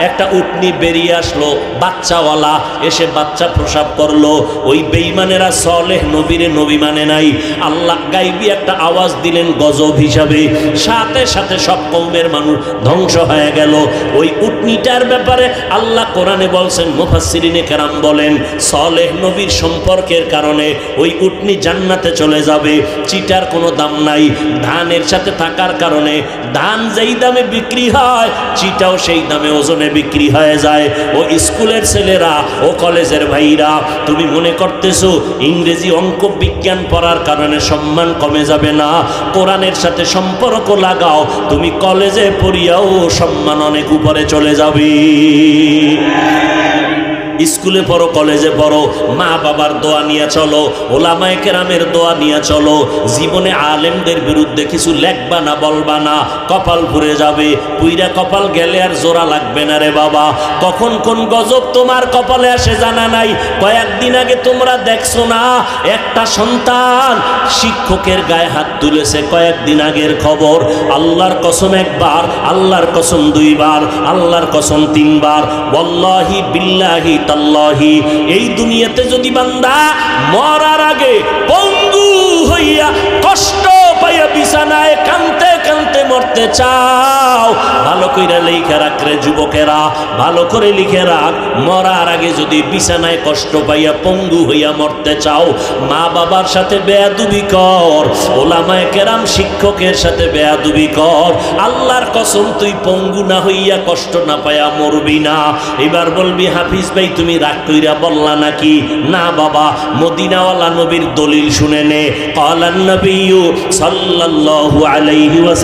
একটা উটনি বেরিয়ে আসলো, বাচ্চাওয়ালা, এসে বাচ্চা প্রসব করলো। ওই বেঈমানেরা সালেহ নবীরে নবী মানে নাই। আল্লাহ গাইবি একটা আওয়াজ দিলেন গজব হিসাবে, সাথে সাথে সব কওমের মানুষ ধ্বংস হয়ে গেল। ওই উটনিটার ব্যাপারে আল্লাহ কোরআনে বলছেন, মুফাসসিরিনে কেরাম বলেন, সালেহ নবীর সম্পর্কের কারণে ওই উটনি জান্নাতে চলে যাবে, চিটার কোনো দাম নাই। ধানের সাথে থাকার কারণে ধান যেই দামে বিক্রি হয়, চিটাও সেই দামে ওজনে বিক্রি হয়ে যায়। ও স্কুলের ছেলেরা, ও কলেজের ভাইরা, তুমি মনে করতেছো ইংরেজি অঙ্ক বিজ্ঞান পড়ার কারণে সম্মান কমে যাবে না? কোরআনের সাথে সম্পর্ক লাগাও, তুমি কলেজে পড়িয়াও সম্মান অনেক উপরে চলে যাবে। স্কুলে পড়ো, কলেজে পড়ো, মা বাবার দোয়া নিয়ে চলো, ওলামায়ে কেরামের দোয়া নিয়ে চলো। জীবনে আলেমদের বিরুদ্ধে কিছু লেখবা না, বলবা না, কপাল পুড়ে যাবে। পুইরা কপাল গেলে আর জোড়া লাগবে না রে বাবা। কখন কোন গজব তোমার কপালে আসে জানা নাই। কয়েকদিন আগে তোমরা দেখছো না, একটা সন্তান শিক্ষকের গায়ে হাত তুলেছে, কয়েকদিন আগের খবর। আল্লাহর কসম একবার, আল্লাহর কসম দুইবার, আল্লাহর কসম তিনবার, ওয়াল্লাহি বিল্লাহি তাল্লাহি, এই দুনিয়াতে যদি বান্দা মরার আগে পঙ্গু হইয়া কষ্ট পাইয়া বিছানায় কাঁদতে কাঁদতে মরতে চাও, ভালো কইরা লিখে রাখ রে যুবকেরা, ভালো করে লিখে রাখ। মরার আগে যদি বিছানায় কষ্ট পাইয়া পঙ্গু হইয়া মরতে চাও, মা বাবার সাথে বেয়াদবি কর, ওলামায়ে কেরাম শিক্ষকের সাথে বেয়াদবি কর। আল্লাহর কসম তুই পঙ্গু না হইয়া কষ্ট না পাইয়া মরবি না। এবার বলবি, হাফিজ ভাই তুমি রাগ কইরা বললা নাকি? না বাবা, মদিনাওয়ালা নবীর দলিল শুনে নে। ক্বালান নবিয়্যু সাল্লাল্লাহু আলাইহি ওয়াসাল্লাম,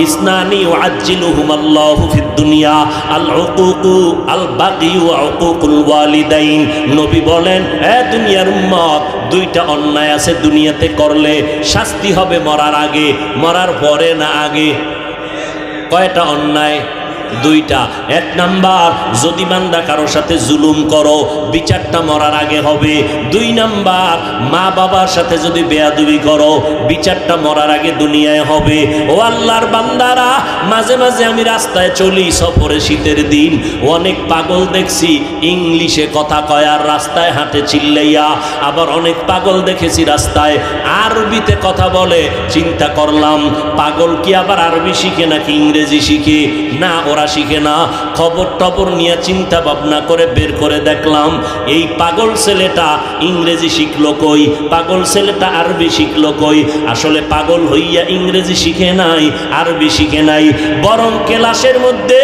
ইসনানি ইউআজ্জিলুহুমাল্লাহু ফিদ দুনিয়া, আল উকুকু আল বাগি ওয়া উকুকুল ওয়ালিদাইন। নবী বলেন, এ দুনিয়ার উম্মত, দুইটা অন্যায় আছে দুনিয়াতে করলে শাস্তি হবে মরার আগে, মরার পরে না আগে। কয়টা অন্যায়? দুইটা। এক নাম্বার, যদি বান্দা কারো সাথে জুলুম করো, বিচারটা মরার আগে হবে। দুই নাম্বার, মা বাবার সাথে যদি বেয়াদবি করো, বিচারটা মরার আগে দুনিয়ায় হবে। ও আল্লাহর বান্দারা, মাঝে মাঝে আমি রাস্তায় চলি, সফরে শীতের দিন, অনেক পাগল দেখছি ইংলিশে কথা কয় আর রাস্তায় হাঁটে চিল্লাইয়া। আবার অনেক পাগল দেখেছি রাস্তায় আরবিতে কথা বলে। চিন্তা করলাম, পাগল কি আবার আরবি শিখে নাকি ইংরেজি শিখে? না, ওরা শিখে না। খবর টবর নিয়ে চিন্তা ভাবনা করে বের করে দেখলাম, এই পাগল ছেলেটা ইংরেজি শিখলো কই, পাগল ছেলেটা আরবি শিখলো কই? আসলে পাগল হইয়া ইংরেজি শিখে নাই, আরবি শিখে নাই, বরং ক্লাসের মধ্যে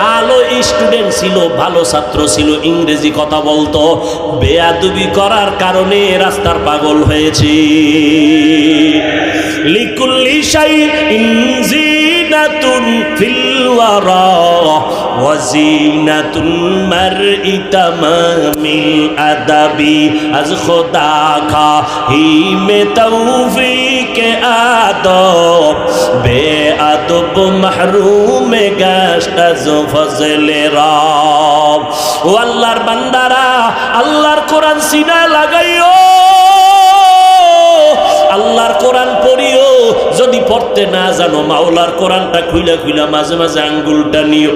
ভালো স্টুডেন্ট ছিল, ভালো ছাত্র ছিল, ইংরেজি কথা বলতো, বেয়াদবি করার কারণে রাস্তার পাগল হয়েছে। লিকুল্লি শাইইন জিনাতুন ফিল ওয়ারা ওয়া জিনাতুল মারই তামামিল আদাবি, আজ খোদা খাহি মে তৌফিকে আদব, বেআদব মাহরুম গাশত আজ ফজলে রব। ও আল্লাহর বান্দারা, আল্লাহর কোরআন সিনায় লাগাইও, আল্লাহর কোরআন পড়িও। যদি পড়তে না জানো, মাওলার কোরআনটা খুইলা খুইলা মাঝে মাঝে আঙ্গুলটা নিও,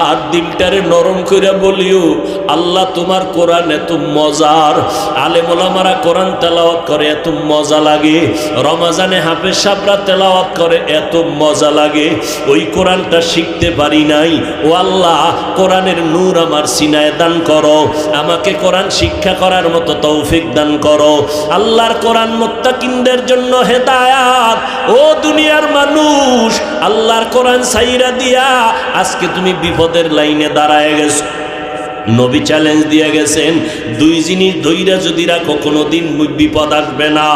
আর দিলটারে নরম করে বলিও, আল্লাহ তোমার কোরআন এত মজার। আলেম ওলামারা কোরআন তেলাওয়াত করে, এত মজা লাগে। রমজানে হাফেজ সাহেবরা তেলাওয়াত করে, এত মজা লাগে। ওই কোরআনটা শিখতে পারি নাই। ও আল্লাহ, কোরআনের নূর আমার সিনায় দান করো, আমাকে কোরআন শিক্ষা করার মতো তৌফিক দান করো। আল্লাহর কোরআন মুত্তাকিনদের জন্য হেদায়াত। ও দুনিয়ার মানুষ, আল্লাহর কোরআন ছাইরা দিয়া আজকে তুমি বিপদের লাইনে দাঁড়ায় গেছো। নবী চ্যালেঞ্জ দিয়ে গেছেন, দুই জিনিস ধইরা যদি রাখো, কোনোদিন বিপদ আসবে না,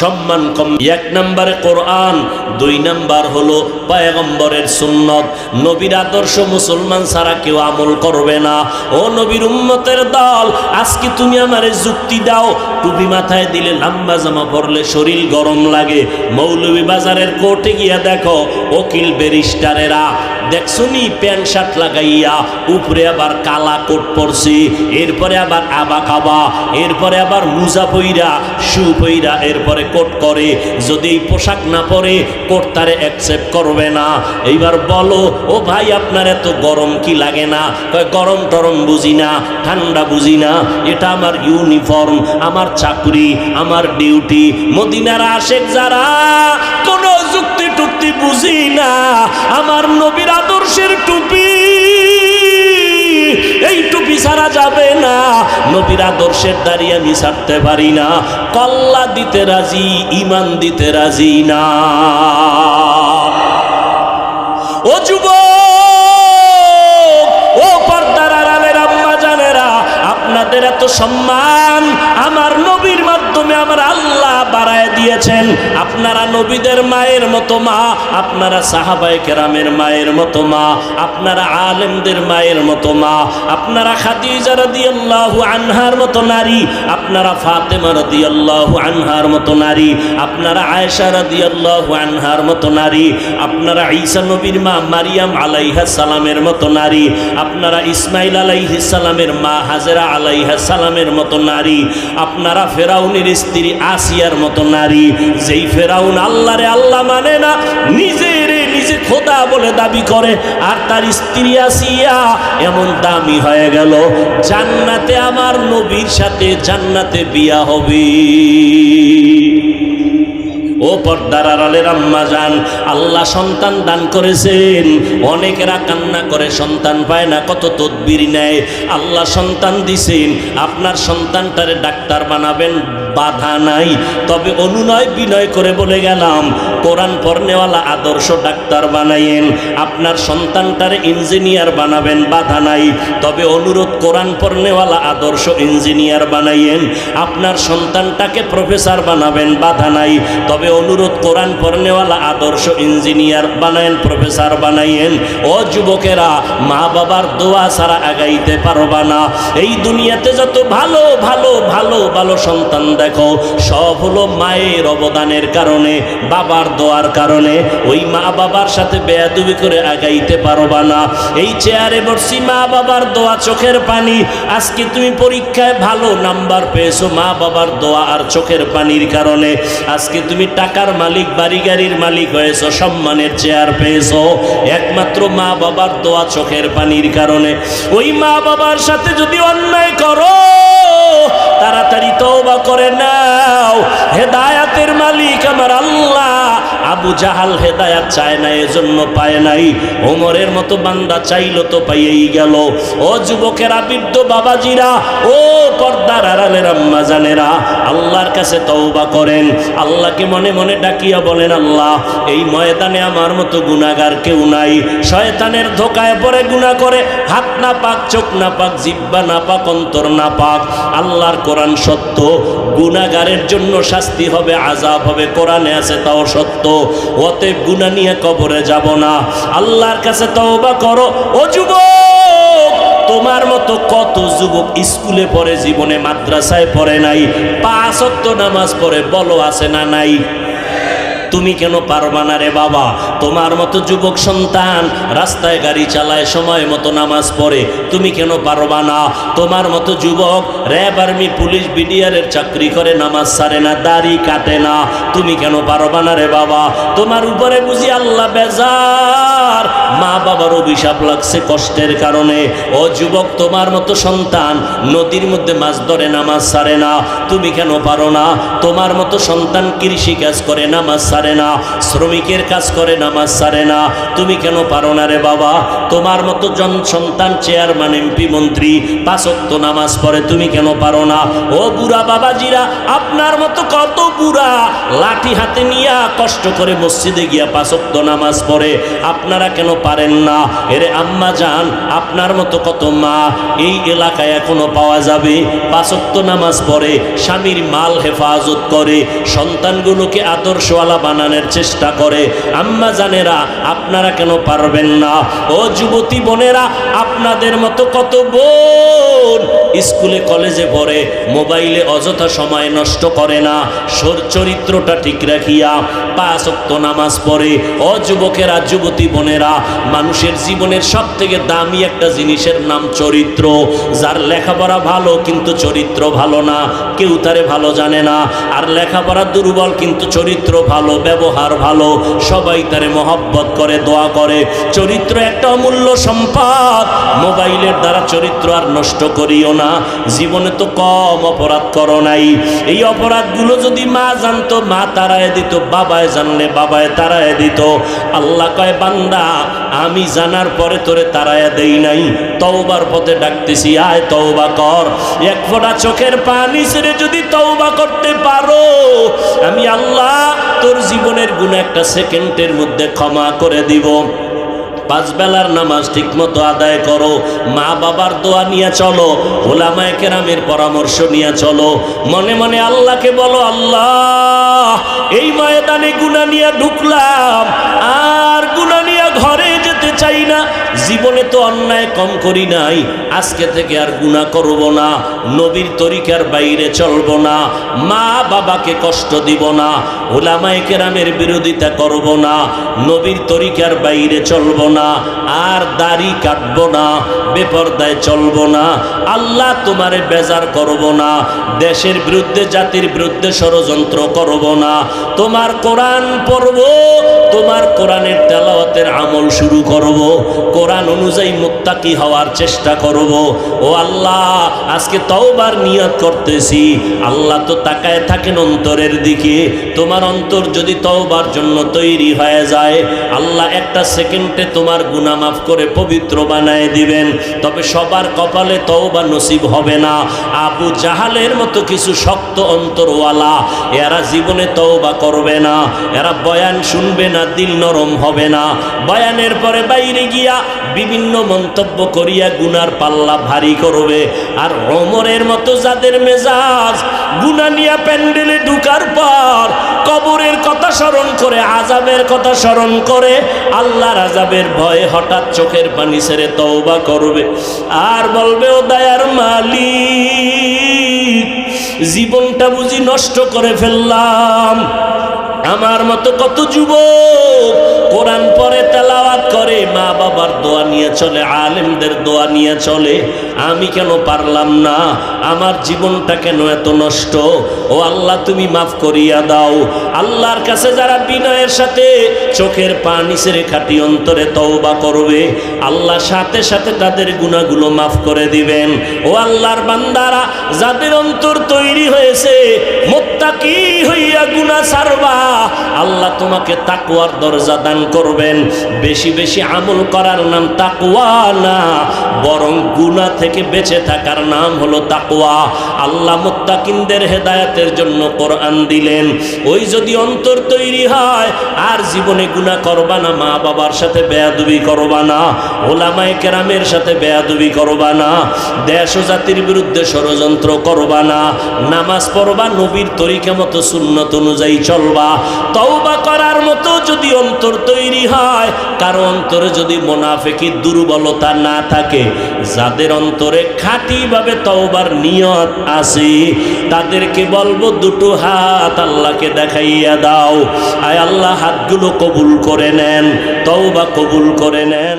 সম্মান কম। এক নম্বরে কোরআন, দুই নাম্বার হলো পয়গম্বরের সুন্নত। নবীর আদর্শ মুসলমান ছাড়া কেউ আমল করবে না। ও নবীর উম্মতের দল, আজকে তুমি আমারে যুক্তি দাও, টুপি মাথায় দিলে, লম্বা জামা পরলে শরীর গরম লাগে। মৌলভী বাজারের কোর্টে গিয়া দেখো, উকিল ব্যারিস্টারেরা দেখছুনি প্যান্ট শার্ট লাগাইয়া উপরে আবার কালা কোট পরছে, এরপরে আবার আবা কাবা, এরপরে আবার মুজা পইরা শু পইরা এরপরে কোট করে। যদি এই পোশাক না পরে কোট তারে অ্যাকসেপ্ট করবে না। এইবার বলো ও ভাই আপনার এত গরম কি লাগে না? গরম টরম বুঝি না, ঠান্ডা বুঝি না, এটা আমার ইউনিফর্ম, আমার চাকরি, আমার ডিউটি। মদিনার আশেক যারা কোনো যুক্তি টুক্তি বুঝি না, আমার নবীর আদর্শের টুপি, এই টুপি ছাড়া যাবে না। নবীর আদর্শের দাঁড়িয়ে আমি ছাড়তে পারি না। কল্লা দিতে রাজি, ইমান দিতে রাজি না। ও যুবক, ও পর্দার আড়ালের আম্মা জানেরা, আপনাদের এত সম্মান আমার নবীর মাধ্যমে আমার আল্লাহ বাড়ায় দিয়েছেন। আপনারা নবীদের মায়ের মতো মা, আপনারা সাহাবায়ে কেরামের মায়ের মতো মা, আপনারা আলেমদের মায়ের মতো মা, আপনারা খাদিজা রাদিয়াল্লাহু আনহার মতো নারী, আপনারা ফাতেমা রাদিয়াল্লাহু আনহার মতো নারী, আপনারা আয়েশা রাদিয়াল্লাহু আনহার মতো নারী, আপনারা ঈসা নবীর মা মারিয়াম আলাইহিস সালামের মতো নারী, আপনারা ইসমাইল আলাইহিস সালামের মা হাজেরা আলাইহিস সালামের মতো নারী, আপনারা ফেরাউনের স্ত্রী আসিয়ার মতো নারী। যেই ফেরাউন আল্লাহরে আল্লাহ মানে না, নিজেরে নিজে খোদা বলে দাবি করে, আর তার স্ত্রী আসিয়া এমন দামি হয়ে গেল, জান্নাতে আমার নবীর সাথে জান্নাতে বিয়া হবে। ও পর্দার আড়ালের আম্মা জান, আল্লাহ সন্তান দান করেছেন। অনেকেরা কান্না করে সন্তান পায় না, কত তদবির নেয়। আল্লাহ সন্তান দিছেন, আপনার সন্তানটারে ডাক্তার বানাবেন, বাধা নাই। তবে অনুনয় বিনয় করে বলে গেলাম, কোরআন পড়নেওয়ালা আদর্শ ডাক্তার বানাইয়েন। আপনার সন্তানটারে ইঞ্জিনিয়ার বানাবেন, বাধা নাই। তবে অনুরোধ, কোরআন পড়নেওয়ালা আদর্শ ইঞ্জিনিয়ার বানাইয়েন। আপনার সন্তানটাকে প্রফেসর বানাবেন, বাধা নাই। তবে অনুরোধ, কোরআন পড়নেওয়ালা আদর্শ ইঞ্জিনিয়ার বানায়েন, প্রফেসর বানাইয়েন। ও যুবকেরা, মা বাবার দোয়া ছাড়া আগাইতে পারবা না। এই দুনিয়াতে যত ভালো ভালো ভালো ভালো সন্তান দেখো, সব হলো মায়ের অবদানের কারণে, বাবার দোয়ার কারণে। ওই মা বাবার সাথে বেয়াদবি করে আগাইতে পারবা না। এই চেয়ারে বসছি, মা বাবার দোয়া, চোখের পানি। আজকে তুমি পরীক্ষায় ভালো নাম্বার পেয়েছো মা বাবার দোয়া আর চোখের পানির কারণে। আজকে তুমি টাকার মালিক, বাড়ি গাড়ির মালিক হয়েছো, সম্মানের চেয়ার পেয়েছো, একমাত্র মা বাবার দোয়া, চোখের পানির কারণে। ওই মা বাবার সাথে যদি অন্যায় করো, তাড়াতাড়ি তওবা করে নাও। হেদায়াতের মালিক আমার আল্লাহ। আবু জাহাল হেদায়াত চায় না, এজন্য পায় নাই। ওমরের মতো বান্দা চাইলো তো পাইয়েই গেল। ও যুবকেরা, বৃদ্ধ বাবাজিরা, ও পর্দার আড়ালের আম্মা জানেরা, আল্লাহর কাছে তওবা করেন। আল্লাহকে মনে মনে ডাকিয়া বলেন, আল্লাহ, এই ময়দানে আমার মতো গুনাহগার কেউ নাই। শয়তানের ধোকায় পড়ে গুনাহ করে, হাত না পাক, চোখ না পাক, জিহ্বা না পাক, অন্তর না পাক। আল্লাহর কোরআন সত্য, গুনাহগারের জন্য শাস্তি হবে, আযাব হবে, কোরআনে আছে, তাও সত্য। অতএব গুনাহ নিয়ে কবরে যাব না, আল্লাহর কাছে তওবা করো। ও যুবক, তোমার মতো কত যুবক স্কুলে পড়ে, জীবনে মাদ্রাসায় পড়ে নাই, 5 ওয়াক্ত নামাজ পড়ে, বলো আছে না নাই? তুমি কেন পারবা না রে বাবা? তোমার মতো যুবক সন্তান রাস্তায় গাড়ি চালায়, সময় মতো নামাজ পড়ে, তুমি কেন পারবা না? তোমার মতো যুবক র্যাব, আর্মি, পুলিশ, বিডিআরের চাকরি করে, নামাজ ছাড়ে না, দাড়ি কাটে না, তুমি কেন পারবা না রে বাবা? তোমার উপরে বুঝি আল্লাহ বেজার, মা বাবার অভিশাপ লাগছে কষ্টের কারণে। ও যুবক, তোমার মতো সন্তান নদীর মধ্যে মাছ ধরে, নামাজ ছাড়ে না, তুমি কেন পারো না? তোমার মতো সন্তান কৃষি কাজ করে, নামাজ ছাড়ে না, শ্রমিকের কাজ করে, নামাজ ছাড়ে না, তুমি কেন পারো না রে বাবা? তোমার মতো সন্তান চেয়ারম্যান, এমপি, মন্ত্রী, 5 ওয়াক্ত নামাজ পড়ে, তুমি কেন পারো না? ও বুড়া বাবাজিরা, আপনার মতো কত বুড়া লাঠি হাতে নিয়ে কষ্ট করে মসজিদে গিয়া 5 ওয়াক্ত নামাজ পড়ে, আপনারা কেন পারেন না? এরে আম্মা জান, আপনার মতো কত মা এই এলাকায় এখনো পাওয়া যাবে, 5 ওয়াক্ত নামাজ পড়ে, স্বামীর মাল হেফাজত করে, সন্তানগুলোকে আদর্শওয়ালা বানানোর চেষ্টা করে। আম্মা জানেরা, আপনারা কেন পারবেন না? ও যুবতী বোনেরা, আপনাদের মতো কত বোন স্কুলে কলেজে পড়ে, মোবাইলে অযথা সময় নষ্ট করে না, চরিত্রটা ঠিক রাখিয়া 5 ওয়াক্ত নামাজ পড়ে। ও যুবকেরা, যুবতী বোনেরা, মানুষের জীবনের সব থেকে দামি একটা জিনিসের নাম চরিত্র। যার লেখাপড়া ভালো কিন্তু চরিত্র ভালো না, কেউ তারে ভালো জানে না। আর লেখাপড়া দুর্বল কিন্তু চরিত্র ভালো, ব্যবহার ভালো, সবাই তারে মহব্বত করে, দোয়া করে। চরিত্র একটা অমূল্য সম্পদ। মোবাইলের দ্বারা চরিত্র আর নষ্ট করিও না। জীবনে তো কম অপরাধ করো নাই। এই অপরাধগুলো যদি মা জানতো মা তারায় দিত, বাবায় জানলে বাবায় তারায় দিত। আল্লাহ কয় বান্দা আমি জানার পরে তোরে তারায় দেই নাই, তওবার পথে ডাকতেছি, আয় তওবা কর। এক ফোঁটা চোখের পানি ছেড়ে যদি তওবা করতে পারো, আমি আল্লাহ তোর জীবনের গুনাহ একটা সেকেন্ডের মধ্যে ক্ষমা করে দিব। 5 বেলার নামাজ ঠিক মতো আদায় করো, মা বাবার দোয়া নিয়ে চলো, ওলামায়ে কেরামের পরামর্শ নিয়ে চলো। মনে মনে আল্লাহকে বলো, আল্লাহ এই ময়দানে গুনাহ নিয়ে ঢুকলাম, আর গুনাহ নিয়ে ঘরে যেতে চাই না। জীবনে তো অন্যায় কম করি নাই, আজকে থেকে আর গুনাহ করব না, নবীর তরিকার বাইরে চলব না, মা বাবাকে কষ্ট দিব না, ওলামায়ে কেরামের বিরোধিতা করব না, নবীর তরিকার বাইরে চলব না, আর দাড়ি কাটবো না, বেপরদায় চলবো না, আল্লাহ তোমারে বেজার করব না, দেশের বিরুদ্ধে জাতির বিরুদ্ধে ষড়যন্ত্র করব না, তোমার কোরআন পড়ব, তোমার কোরআনের তেলাওয়াতের আমল শুরু করব, কোরআন অনুযায়ী মুত্তাকি হওয়ার চেষ্টা করব। ও আল্লাহ আজকে তওবার নিয়ত করতেছি। আল্লাহ তো তাকায় থাকেন অন্তরের দিকে। তোমার অন্তর যদি তওবার জন্য তৈরি হয়ে যায়, আল্লাহ একটা সেকেন্ডে তোমার গুনাহ মাফ করে পবিত্র বানায় দিবেন। তবে সবার কপালে তওবা নসিব হবে না। আবু জাহালের মতো কিছু শক্ত অন্তরওয়ালা, এরা জীবনে তওবা করবে না, এরা বয়ান শুনবে না, দিল নরম হবে না, বয়ানের পরে বাইরে গিয়া বিভিন্ন মন্তব্য করিয়া গুনার পাল্লা ভারী করবে। আর ওমরের মতো যাদের মেজাজ গুনাহ নিয়া প্যান্ডেলে ঢুকার পর কবরের কথা স্মরণ করে, আযাবের কথা স্মরণ করে, আল্লাহর আযাবের ভয়ে হঠাৎ চোখের পানি ছেড়ে তওবা করবে, আর বলবে ও দয়ার মালিক জীবনটা বুঝি নষ্ট করে ফেললাম। আমার মতো কত যুবক কোরআন পড়ে, তেলাওয়াত করে, মা বাবার দোয়া নিয়ে চলে, আলেমদের দোয়া নিয়ে চলে, আমি কেন পারলাম না? আমার জীবনটা কেন এত নষ্ট? ও আল্লাহ তুমি মাফ করিয়া দাও। আল্লাহর কাছে যারা বিনয়ের সাথে চোখের পানি ছেড়ে খাঁটি অন্তরে তওবা করবে, আল্লাহ সাথে সাথে তাদের গুনাহগুলো মাফ করে দিবেন। ও আল্লাহর বান্দারা, যাদের অন্তর তৈরি হয়েছে মুত্তাকি হইয়া গুনাহ ছাড়বা, আল্লাহ তোমাকে তাকওয়ার দরজা দান করবেন। বেশি বেশি আমল করার নাম তাকওয়া না, বরং গুনাহ থেকে বেঁচে থাকার নাম হলো তাকওয়া। আল্লাহ মুত্তাকিনদের হেদায়েতের জন্য কোরআন দিলেন। ওই যদি অন্তর তৈরি হয়, আর জীবনে গুনাহ করবা না, মা বাবার সাথে বেয়াদবি করবা না, ওলামায়ে কেরামের সাথে বেয়াদবি করবা না, দেশ ও জাতির বিরুদ্ধে ষড়যন্ত্র করবা না, নামাজ পড়বা, নবীর তরিকা মতো সুন্নত অনুযায়ী চলবা। তওবা করার মতো যদি অন্তর তৈরি হয়, কারো অন্তরে যদি মুনাফিকি দুর্বলতা না থাকে, যাদের অন্তরে খাঁটিভাবে তওবার নিয়ত আছে, তাদেরকে বলবো দুটো হাত আল্লাহকে দেখাইয়া দাও। আয় আল্লাহ হাতগুলো কবুল করে নেন, তওবা কবুল করে নেন।